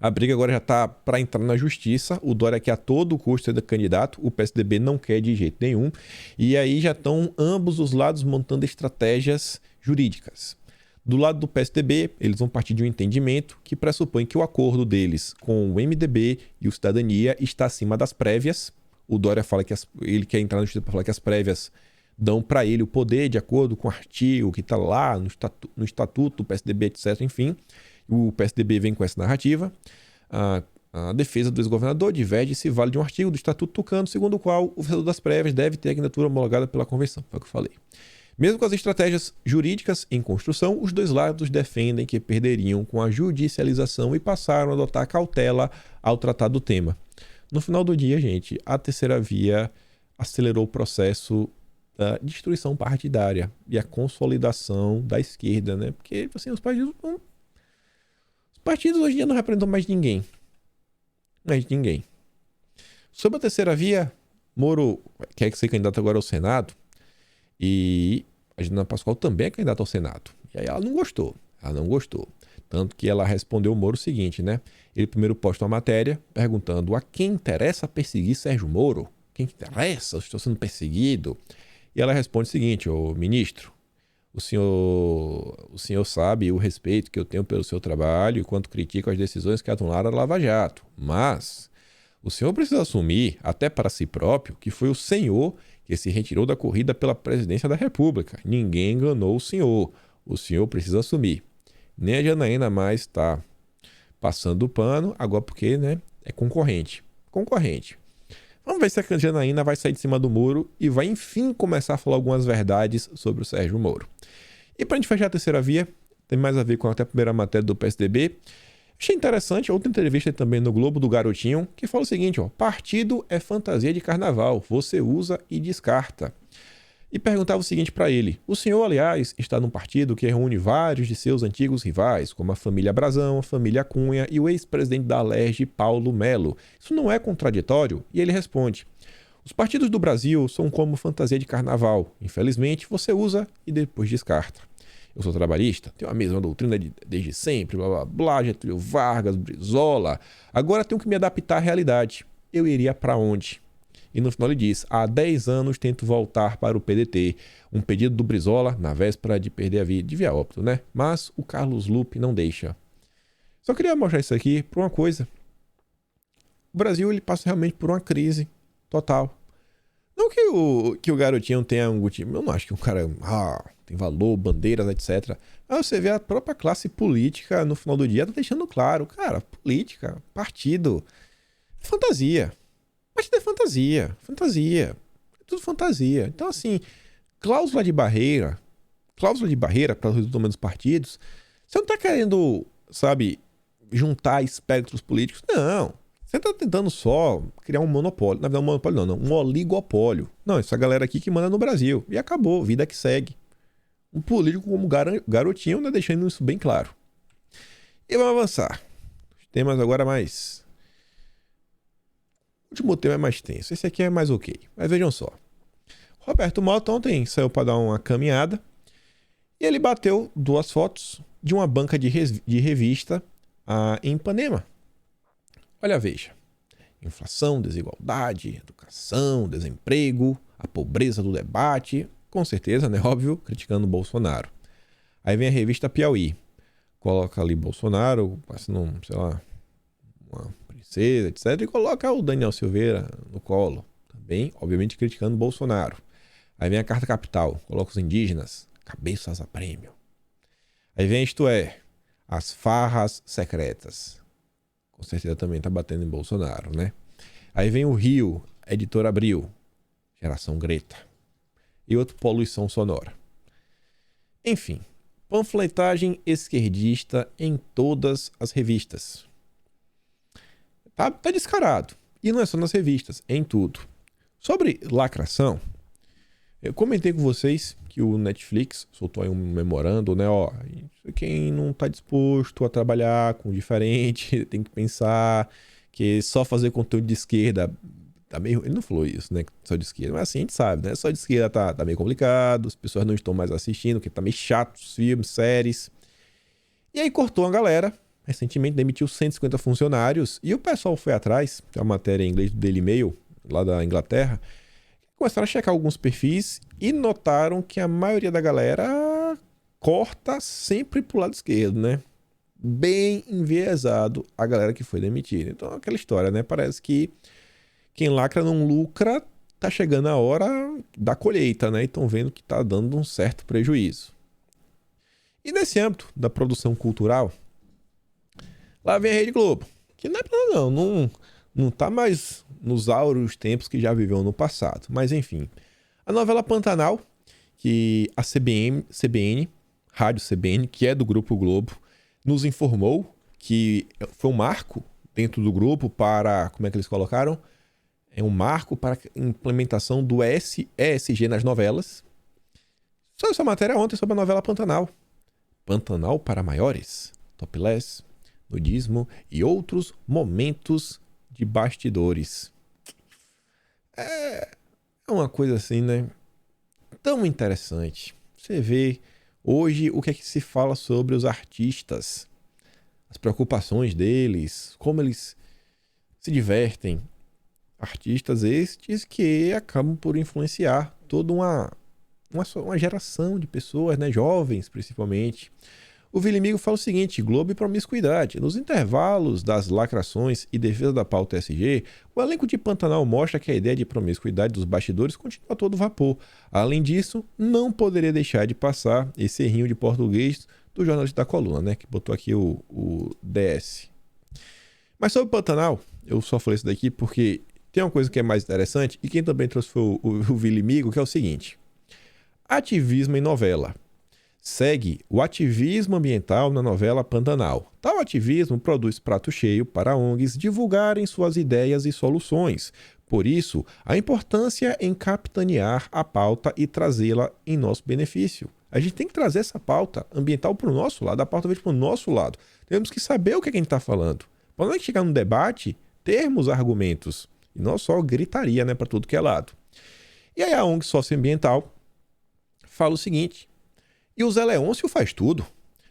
A briga agora já está para entrar na justiça, o Dória quer a todo custo ser candidato, o PSDB não quer de jeito nenhum, e aí já estão ambos os lados montando estratégias jurídicas. Do lado do PSDB, eles vão partir de um entendimento que pressupõe que o acordo deles com o MDB e o Cidadania está acima das prévias. O Dória fala que ele quer entrar na justiça para falar que as prévias dão para ele o poder de acordo com o artigo que está lá no estatuto do PSDB, etc. Enfim, o PSDB vem com essa narrativa. A defesa do ex-governador diverge e se vale de um artigo do Estatuto Tucano, segundo o qual o vencedor das prévias deve ter a candidatura homologada pela convenção. Foi o que eu falei. Mesmo com as estratégias jurídicas em construção, os 2 lados defendem que perderiam com a judicialização e passaram a adotar cautela ao tratar do tema. No final do dia, gente, a terceira via acelerou o processo da destruição partidária e a consolidação da esquerda, né? Porque assim, os partidos hoje em dia não representam mais ninguém. Sobre a terceira via, Moro quer ser candidato agora ao Senado e a Janaína Pascoal também é candidata ao Senado. E aí ela não gostou. Tanto que ela respondeu ao Moro o seguinte, né? Ele primeiro posta uma matéria perguntando a quem interessa perseguir Sérgio Moro? Quem interessa? Eu estou sendo perseguido. E ela responde o seguinte, ô ministro, o senhor sabe o respeito que eu tenho pelo seu trabalho e quanto critico as decisões que anularam a Lava Jato. Mas o senhor precisa assumir, até para si próprio, que foi o senhor que se retirou da corrida pela presidência da República. Ninguém enganou o senhor. O senhor precisa assumir. Nem a Janaína mais está passando o pano, agora porque, né, é concorrente. Vamos ver se a Janaína vai sair de cima do muro e vai, enfim, começar a falar algumas verdades sobre o Sérgio Moro. E para a gente fechar a terceira via, tem mais a ver com até a primeira matéria do PSDB. Achei interessante outra entrevista também no Globo do Garotinho, que fala o seguinte, ó, partido é fantasia de carnaval, você usa e descarta. E perguntava o seguinte para ele, o senhor, aliás, está num partido que reúne vários de seus antigos rivais, como a família Brazão, a família Cunha e o ex-presidente da Alerj, Paulo Melo. Isso não é contraditório? E ele responde, os partidos do Brasil são como fantasia de carnaval. Infelizmente, você usa e depois descarta. Eu sou trabalhista, tenho a mesma doutrina desde sempre, blá blá blá, Getúlio Vargas, Brizola. Agora tenho que me adaptar à realidade. Eu iria para onde? E no final ele diz, há 10 anos tento voltar para o PDT. Um pedido do Brizola na véspera de perder a vida, de via óbito, né? Mas o Carlos Lupe não deixa. Só queria mostrar isso aqui por uma coisa. O Brasil ele passa realmente por uma crise total. Não que o garotinho tenha algum tipo... Eu não acho que o cara tem valor, bandeiras, etc. Mas você vê a própria classe política no final do dia tá deixando claro. Cara, política, partido, fantasia. Partido é fantasia. Fantasia. É tudo fantasia. Então, assim, cláusula de barreira para os resultados dos partidos, você não tá querendo, sabe, juntar espectros políticos. Não. Você tá tentando só criar um monopólio. Na verdade, um monopólio não. Um oligopólio. Não, essa galera aqui que manda no Brasil. E acabou. Vida que segue. Um político como garotinho, né, deixando isso bem claro. E vamos avançar. Os temas agora mais... O último tema é mais tenso. Esse aqui é mais ok. Mas vejam só. Roberto Mota ontem saiu para dar uma caminhada. E ele bateu 2 fotos de uma banca de revista em Ipanema. Olha, veja, inflação, desigualdade, educação, desemprego, a pobreza do debate, com certeza, né, óbvio, criticando o Bolsonaro. Aí vem a revista Piauí, coloca ali Bolsonaro, passando, sei lá, uma princesa, etc, e coloca o Daniel Silveira no colo, também, obviamente, criticando o Bolsonaro. Aí vem a Carta Capital, coloca os indígenas, cabeças a prêmio. Aí vem Isto É, as farras secretas. Com certeza também tá batendo em Bolsonaro, né? Aí vem o Rio, Editor Abril, Geração Greta. E outro, Poluição Sonora. Enfim, panfletagem esquerdista em todas as revistas. Tá descarado. E não é só nas revistas, é em tudo. Sobre lacração, eu comentei com vocês que o Netflix soltou aí um memorando, né? Ó, quem não tá disposto a trabalhar com diferente, tem que pensar que só fazer conteúdo de esquerda tá meio... Ele não falou isso, né? Só de esquerda, mas assim a gente sabe, né? Só de esquerda tá meio complicado, as pessoas não estão mais assistindo, porque tá meio chato os filmes, séries. E aí cortou a galera, recentemente demitiu 150 funcionários, e o pessoal foi atrás, tem uma matéria em inglês do Daily Mail, lá da Inglaterra, começaram a checar alguns perfis e notaram que a maioria da galera corta sempre pro lado esquerdo, né? Bem enviesado a galera que foi demitida. Então, aquela história, né? Parece que quem lacra não lucra, tá chegando a hora da colheita, né? E estão vendo que tá dando um certo prejuízo. E nesse âmbito da produção cultural, lá vem a Rede Globo, que não é pra não tá mais nos áureos tempos que já viveu no passado. Mas enfim, a novela Pantanal, que a CBN, Rádio CBN, que é do Grupo Globo, nos informou que foi um marco dentro do grupo para, como é que eles colocaram? É um marco para a implementação do ESG nas novelas. Só essa matéria ontem sobre a novela Pantanal. Pantanal para maiores, topless, nudismo e outros momentos de bastidores. É uma coisa assim, né? Tão interessante. Você vê hoje o que é que se fala sobre os artistas, as preocupações deles, como eles se divertem. Artistas estes que acabam por influenciar toda uma geração de pessoas, né? Jovens principalmente. O Vilimigo fala o seguinte, Globo e promiscuidade. Nos intervalos das lacrações e defesa da pauta SG, o elenco de Pantanal mostra que a ideia de promiscuidade dos bastidores continua a todo vapor. Além disso, não poderia deixar de passar esse errinho de português do jornalista da coluna, né? Que botou aqui o DS. Mas sobre Pantanal, eu só falei isso daqui porque tem uma coisa que é mais interessante, e quem também trouxe foi o Vilimigo, que é o seguinte. Ativismo em novela. segue o ativismo ambiental na novela Pantanal. Tal ativismo produz prato cheio para ONGs divulgarem suas ideias e soluções. Por isso, a importância em capitanear a pauta e trazê-la em nosso benefício. A gente tem que trazer essa pauta ambiental para o nosso lado, a pauta veio para o nosso lado. Temos que saber o que a gente está falando. Para não chegar no debate, termos argumentos. E não só gritaria, né, para tudo que é lado. E aí a ONG socioambiental fala o seguinte: e o Zé Leôncio faz tudo.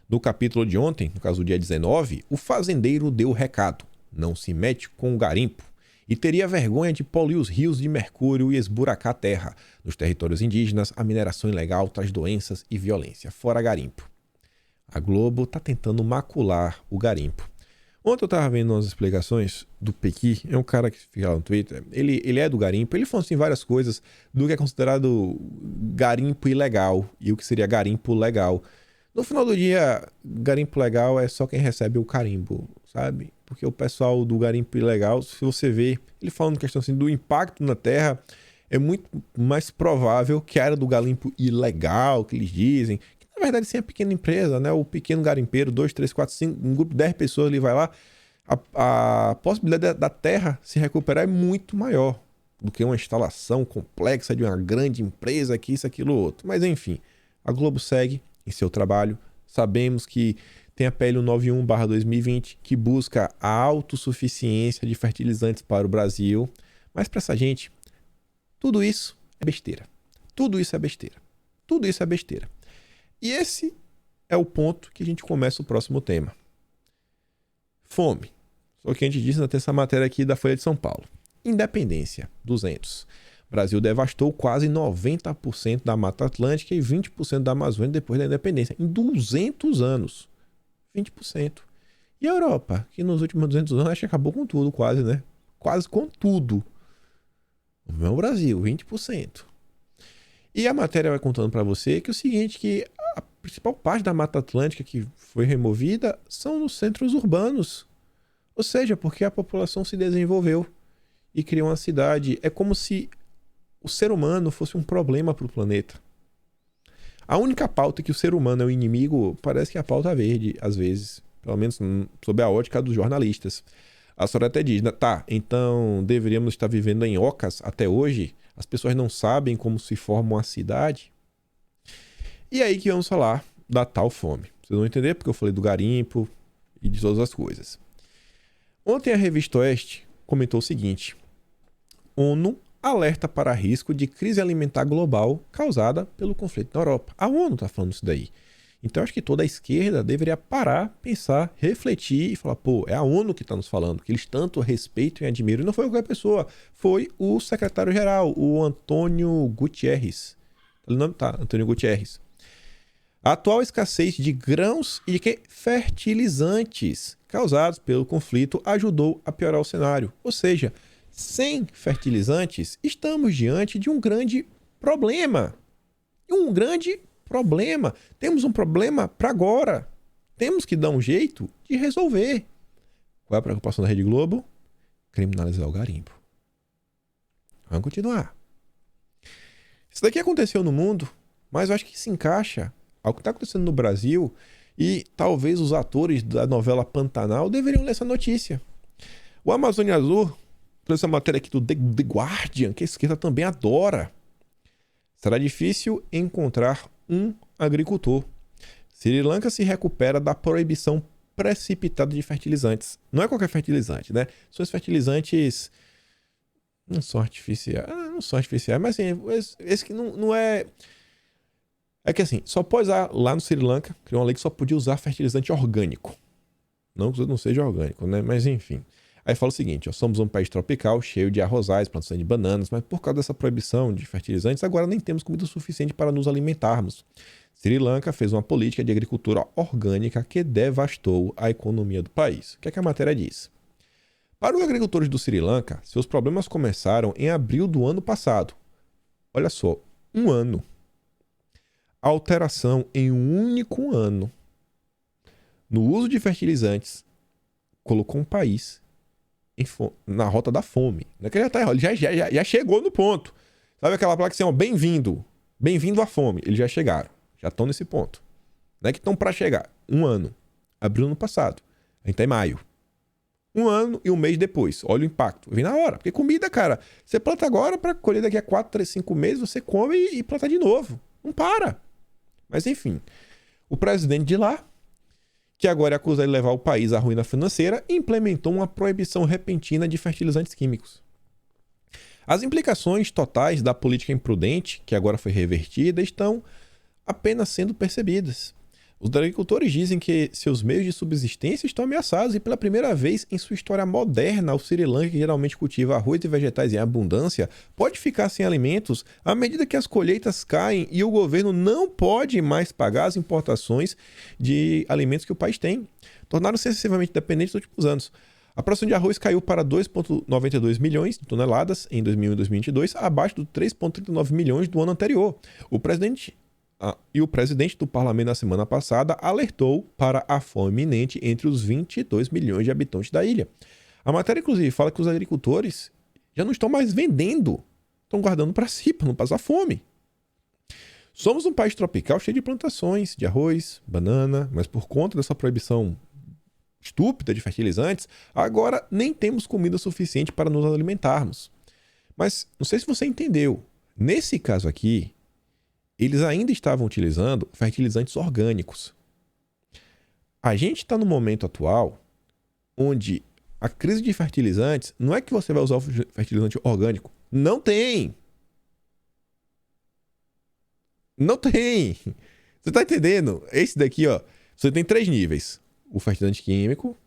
No capítulo de ontem, no caso do dia 19, o fazendeiro deu o recado: não se mete com o garimpo. E teria vergonha de poluir os rios de mercúrio e esburacar a terra. Nos territórios indígenas, a mineração ilegal traz doenças e violência, fora garimpo. A Globo está tentando macular o garimpo. Ontem eu estava vendo umas explicações do Pequi, é um cara que fica lá no Twitter, ele é do garimpo, ele falou assim várias coisas do que é considerado garimpo ilegal e o que seria garimpo legal. No final do dia, garimpo legal é só quem recebe o carimbo, sabe? Porque o pessoal do garimpo ilegal, se você vê, ele falando questão assim do impacto na terra, é muito mais provável que a área do garimpo ilegal, que eles dizem, que na verdade sim é pequena empresa, né? O pequeno garimpeiro, 2, 3, 4, 5, um grupo de 10 pessoas, ele vai lá, a possibilidade da terra se recuperar é muito maior do que uma instalação complexa de uma grande empresa, que isso, aquilo, outro. Mas enfim, a Globo segue em seu trabalho. Sabemos que tem a PL 191/2020, que busca a autossuficiência de fertilizantes para o Brasil. Mas para essa gente, tudo isso é besteira. Tudo isso é besteira. Tudo isso é besteira. E esse é o ponto que a gente começa o próximo tema. Fome. Só que a gente disse na terça matéria aqui da Folha de São Paulo. Independência, 200. Brasil devastou quase 90% da Mata Atlântica e 20% da Amazônia depois da independência. Em 200 anos. 20%. E a Europa, que nos últimos 200 anos acho que acabou com tudo, quase, né? Quase com tudo. Não é o Brasil, 20%. E a matéria vai contando para você que é o seguinte, que a principal parte da Mata Atlântica que foi removida são nos centros urbanos. Ou seja, porque a população se desenvolveu e criou uma cidade. É como se o ser humano fosse um problema para o planeta. A única pauta que o ser humano é o inimigo parece que é a pauta verde, às vezes. Pelo menos sob a ótica dos jornalistas. A senhora até diz, tá, então deveríamos estar vivendo em ocas até hoje? As pessoas não sabem como se forma uma cidade? E aí que vamos falar da tal fome. Vocês vão entender porque eu falei do garimpo e de todas as coisas. Ontem a revista Oeste comentou o seguinte: ONU alerta para risco de crise alimentar global causada pelo conflito na Europa. A ONU está falando isso daí. Então acho que toda a esquerda deveria parar, pensar, refletir e falar, pô, é a ONU que está nos falando, que eles tanto respeitam e admiram. E não foi qualquer pessoa, foi o secretário-geral, o Antônio Guterres. O nome tá, Antônio Guterres. A atual escassez de grãos e de fertilizantes causados pelo conflito ajudou a piorar o cenário. Ou seja, sem fertilizantes, estamos diante de um grande problema. Um grande problema. Temos um problema para agora. Temos que dar um jeito de resolver. Qual é a preocupação da Rede Globo? Criminalizar o garimpo. Vamos continuar. Isso daqui aconteceu no mundo, mas eu acho que se encaixa ao que está acontecendo no Brasil e talvez os atores da novela Pantanal deveriam ler essa notícia. O Amazônia Azul trouxe essa matéria aqui do The Guardian, que a esquerda também adora. Será difícil encontrar um agricultor. Sri Lanka se recupera da proibição precipitada de fertilizantes. Não é qualquer fertilizante, né? São os fertilizantes... Não são artificiais, mas assim, esse que não é... É que assim, só pode usar lá no Sri Lanka, criou uma lei que só podia usar fertilizante orgânico. Não que não seja orgânico, né? Mas enfim. Aí fala o seguinte, ó, somos um país tropical, cheio de arrozais, plantação de bananas, mas por causa dessa proibição de fertilizantes, agora nem temos comida suficiente para nos alimentarmos. Sri Lanka fez uma política de agricultura orgânica que devastou a economia do país. O que é que a matéria diz? Para os agricultores do Sri Lanka, seus problemas começaram em abril do ano passado. Olha só, um ano. A alteração em um único ano no uso de fertilizantes colocou um país na rota da fome. Não é que ele já chegou no ponto. Sabe aquela placa assim, ó, bem-vindo à fome. Eles já chegaram, já estão nesse ponto. Não é que estão para chegar. 1 ano. Abril ano passado. A gente tá em maio. 1 ano e 1 mês depois. Olha o impacto. Vem na hora. Porque comida, cara, você planta agora para colher daqui a 4, 3, 5 meses, você come e planta de novo. Não para. Mas enfim. O presidente de lá, que agora é acusado de levar o país à ruína financeira, implementou uma proibição repentina de fertilizantes químicos. As implicações totais da política imprudente, que agora foi revertida, estão apenas sendo percebidas. Os agricultores dizem que seus meios de subsistência estão ameaçados e, pela primeira vez em sua história moderna, o Sri Lanka, que geralmente cultiva arroz e vegetais em abundância, pode ficar sem alimentos à medida que as colheitas caem e o governo não pode mais pagar as importações de alimentos que o país tem. Tornaram-se excessivamente dependentes nos últimos anos. A produção de arroz caiu para 2,92 milhões de toneladas em 2001 e 2022, abaixo dos 3,39 milhões do ano anterior. O presidente do parlamento na semana passada alertou para a fome iminente entre os 22 milhões de habitantes da ilha. A matéria, inclusive, fala que os agricultores já não estão mais vendendo, estão guardando para si, para não passar fome. Somos um país tropical cheio de plantações de arroz, banana, mas por conta dessa proibição estúpida de fertilizantes, agora nem temos comida suficiente para nos alimentarmos. Mas não sei se você entendeu. Nesse caso aqui, eles ainda estavam utilizando fertilizantes orgânicos. A gente está no momento atual onde a crise de fertilizantes não é que você vai usar o fertilizante orgânico. Não tem! Não tem! Você está entendendo? Esse daqui, ó, você tem 3 níveis. O fertilizante químico,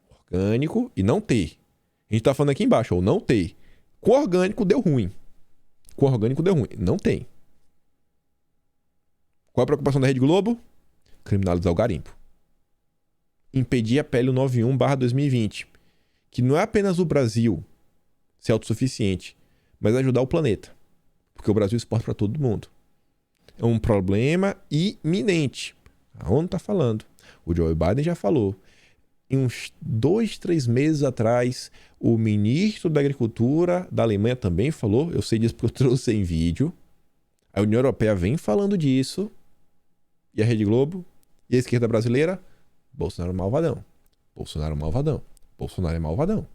orgânico e não ter. A gente está falando aqui embaixo, ó, não ter. Com orgânico deu ruim. Com orgânico deu ruim. Não tem. Qual a preocupação da Rede Globo? Criminalizar o garimpo. Impedir a PL 91/2020, que não é apenas o Brasil ser autossuficiente, mas ajudar o planeta. Porque o Brasil exporta para todo mundo. É um problema iminente. A ONU está falando. O Joe Biden já falou. Em uns 2, 3 meses atrás, o ministro da Agricultura da Alemanha também falou. Eu sei disso porque eu trouxe em vídeo. A União Europeia vem falando disso. E a Rede Globo? E a esquerda brasileira? Bolsonaro é malvadão. Bolsonaro é malvadão. Bolsonaro é malvadão.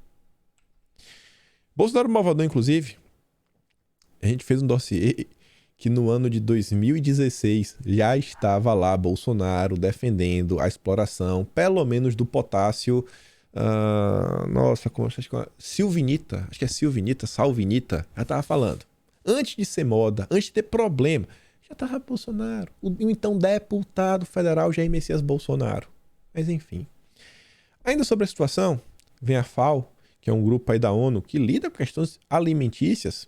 Bolsonaro é malvadão, inclusive. A gente fez um dossiê que no ano de 2016 já estava lá Bolsonaro defendendo a exploração, pelo menos do potássio. Silvinita, acho que é Silvinita, Salvinita, já estava falando. Antes de ser moda, antes de ter problema, já estava Bolsonaro. O então deputado federal Jair Messias Bolsonaro. Mas enfim. Ainda sobre a situação, vem a FAO, que é um grupo aí da ONU que lida com questões alimentícias.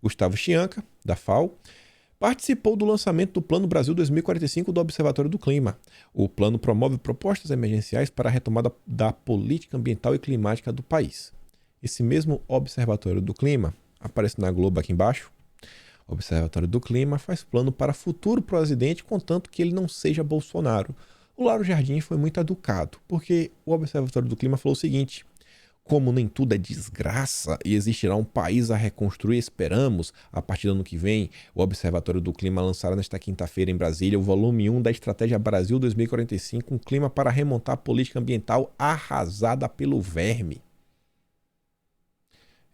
Gustavo Chianca, da FAO, participou do lançamento do Plano Brasil 2045 do Observatório do Clima. O plano promove propostas emergenciais para a retomada da política ambiental e climática do país. Esse mesmo Observatório do Clima, aparece na Globo aqui embaixo, o Observatório do Clima faz plano para futuro presidente, contanto que ele não seja Bolsonaro. O Lauro Jardim foi muito educado, porque o Observatório do Clima falou o seguinte: como nem tudo é desgraça e existirá um país a reconstruir, esperamos, a partir do ano que vem, o Observatório do Clima lançará nesta quinta-feira em Brasília o volume 1 da Estratégia Brasil 2045, um clima para remontar a política ambiental arrasada pelo verme.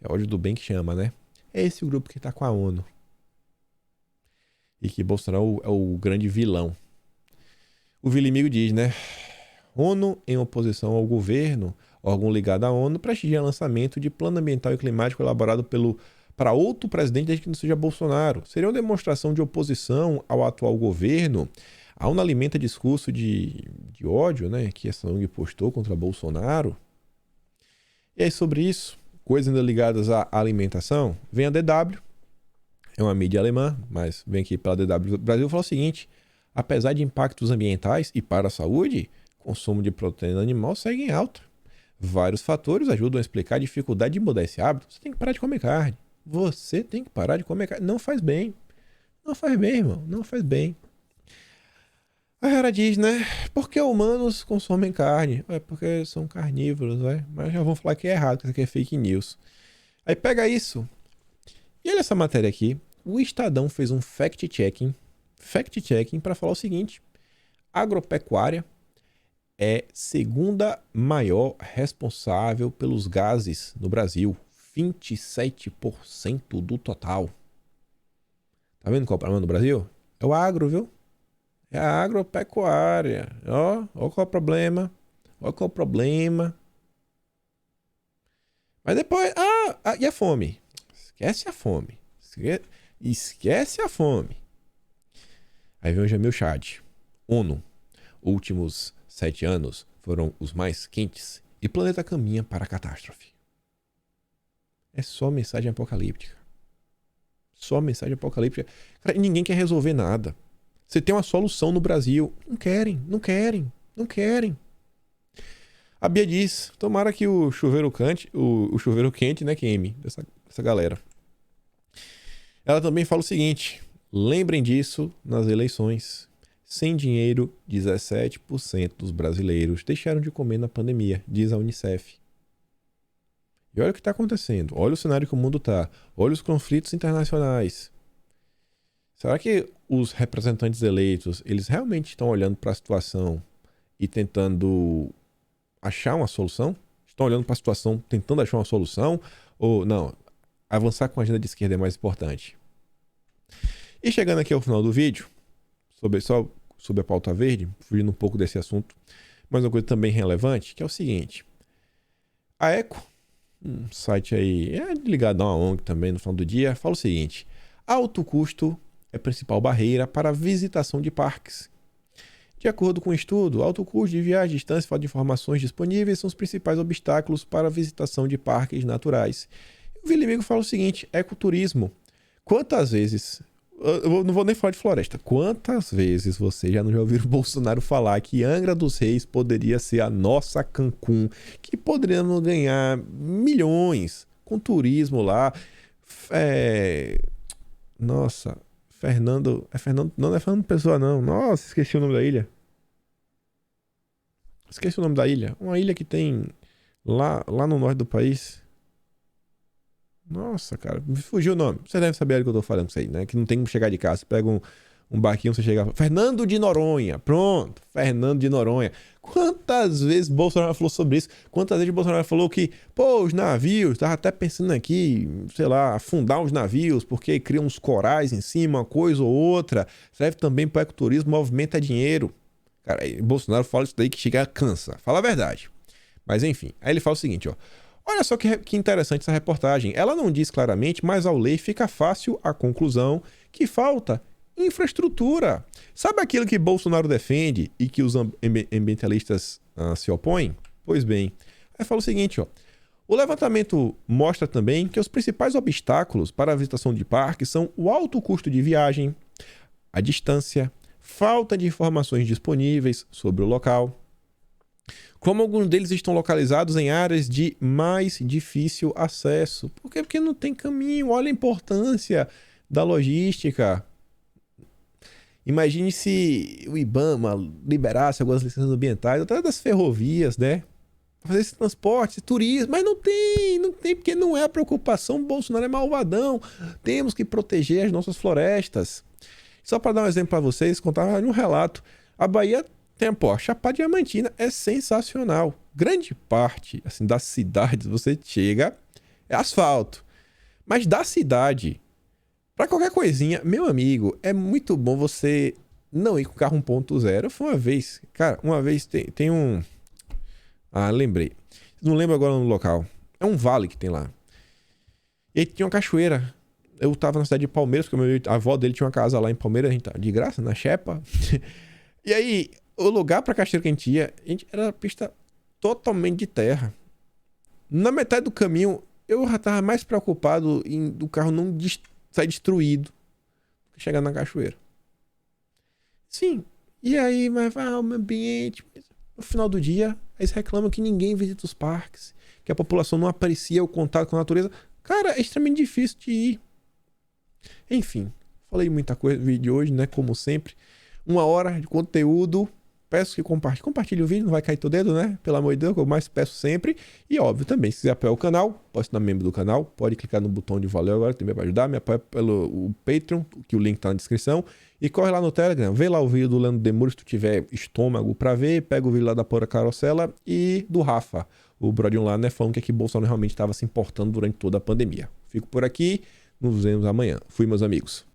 É ódio do bem que chama, né? É esse o grupo que está com a ONU. E que Bolsonaro é o grande vilão. O Vilimigo diz, né? ONU em oposição ao governo, órgão ligado à ONU, prestigia lançamento de plano ambiental e climático elaborado para outro presidente desde que não seja Bolsonaro. Seria uma demonstração de oposição ao atual governo. A ONU alimenta discurso de ódio, né, que essa ONG postou contra Bolsonaro. E aí sobre isso, coisas ainda ligadas à alimentação, vem a DW, é uma mídia alemã, mas vem aqui pela DW Brasil e fala o seguinte: apesar de impactos ambientais e para a saúde, consumo de proteína animal segue em alta. Vários fatores ajudam a explicar a dificuldade de mudar esse hábito. Você tem que parar de comer carne. Você tem que parar de comer carne. Não faz bem. Não faz bem, irmão. Não faz bem. A Hera diz, né? Por que humanos consomem carne? É porque são carnívoros, né? Mas já vão falar que é errado, que isso aqui é fake news. Aí pega isso. E olha essa matéria aqui. O Estadão fez um fact-checking para falar o seguinte: agropecuária é segunda maior responsável pelos gases no Brasil. 27% do total. Tá vendo qual é o problema no Brasil? É o agro, viu? É a agropecuária. Ó qual é o problema. Ó qual é o problema. Mas depois... e a fome? Esquece a fome. Esquece a fome. Aí vem o Jamil Chad. ONU. Últimos 7 anos foram os mais quentes e o planeta caminha para a catástrofe. É só mensagem apocalíptica. Só mensagem apocalíptica. Cara, ninguém quer resolver nada. Você tem uma solução no Brasil. Não querem, não querem, não querem. A Bia diz, tomara que o chuveiro quente, né, queime dessa galera. Ela também fala o seguinte, lembrem disso nas eleições. Sem dinheiro, 17% dos brasileiros deixaram de comer na pandemia, diz a Unicef. E olha o que está acontecendo. Olha o cenário que o mundo está. Olha os conflitos internacionais. Será que os representantes eleitos, eles realmente estão olhando para a situação e tentando achar uma solução? Estão olhando para a situação tentando achar uma solução? Ou não, avançar com a agenda de esquerda é mais importante? E chegando aqui ao final do vídeo, sobre a pauta verde, fugindo um pouco desse assunto, mas uma coisa também relevante, que é o seguinte. A Eco, um site aí ligado a uma ONG também no final do dia, fala o seguinte: alto custo é a principal barreira para a visitação de parques. De acordo com o estudo, alto custo de viagem, distância e falta de informações disponíveis são os principais obstáculos para a visitação de parques naturais. O Vilimigo fala o seguinte: ecoturismo. Quantas vezes... Eu não vou nem falar de floresta. Quantas vezes você já não ouviu o Bolsonaro falar que Angra dos Reis poderia ser a nossa Cancún, que poderíamos ganhar milhões com turismo lá? Nossa, Fernando... Não é Fernando Pessoa, não. Nossa, esqueci o nome da ilha. Esqueci o nome da ilha. Uma ilha que tem lá no norte do país. Nossa, cara, me fugiu o nome. Você deve saber o que eu tô falando com isso aí, né? Que não tem como chegar de casa. Você pega um barquinho, você chega... Fernando de Noronha. Pronto, Fernando de Noronha. Quantas vezes Bolsonaro falou sobre isso? Quantas vezes Bolsonaro falou que, os navios, tava até pensando aqui, sei lá, afundar os navios, porque cria uns corais em cima, uma coisa ou outra. Serve também para o ecoturismo, movimenta dinheiro. Cara, Bolsonaro fala isso daí que chega a cansa. Fala a verdade. Mas enfim, aí ele fala o seguinte, ó. Olha só que interessante essa reportagem. Ela não diz claramente, mas ao ler fica fácil a conclusão que falta infraestrutura. Sabe aquilo que Bolsonaro defende e que os ambientalistas se opõem? Pois bem, aí fala o seguinte, ó. O levantamento mostra também que os principais obstáculos para a visitação de parques são o alto custo de viagem, a distância, falta de informações disponíveis sobre o local, como alguns deles estão localizados em áreas de mais difícil acesso. Por quê? Porque não tem caminho. Olha a importância da logística. Imagine se o IBAMA liberasse algumas licenças ambientais, até das ferrovias, né? Para fazer esse transporte, esse turismo. Mas não tem, porque não é a preocupação. Bolsonaro é malvadão. Temos que proteger as nossas florestas. Só para dar um exemplo para vocês, contava um relato. A Bahia tem a Chapada Diamantina, é sensacional. Grande parte assim, das cidades, você chega, é asfalto. Mas da cidade, para qualquer coisinha, meu amigo, é muito bom você não ir com carro 1.0. Foi uma vez, cara, tem um... lembrei. Não lembro agora no local. É um vale que tem lá. E aí tinha uma cachoeira. Eu tava na cidade de Palmeiras, porque a avó dele tinha uma casa lá em Palmeiras, a gente tá de graça, na Xepa. E aí... o lugar pra cachoeira que a gente ia, era uma pista totalmente de terra. Na metade do caminho, eu já tava mais preocupado em do carro não sair destruído do que chegar na cachoeira. Sim. E aí, mas o meio ambiente. No final do dia, eles reclamam que ninguém visita os parques, que a população não aprecia o contato com a natureza. Cara, é extremamente difícil de ir. Enfim, falei muita coisa no vídeo de hoje, né? Como sempre. 1 hora de conteúdo. peço que compartilhe o vídeo, não vai cair teu dedo, né? Pelo amor de Deus, que eu mais peço sempre. E óbvio também, se quiser apoiar o canal, pode se tornar membro do canal, pode clicar no botão de valeu agora, também para ajudar, me apoia pelo o Patreon, que o link tá na descrição. E corre lá no Telegram, vê lá o vídeo do Leandro Demuro, se tu tiver estômago pra ver, pega o vídeo lá da Paula Carosella e do Rafa, o Brodinho lá, né, falando que Bolsonaro realmente estava se importando durante toda a pandemia. Fico por aqui, nos vemos amanhã. Fui, meus amigos.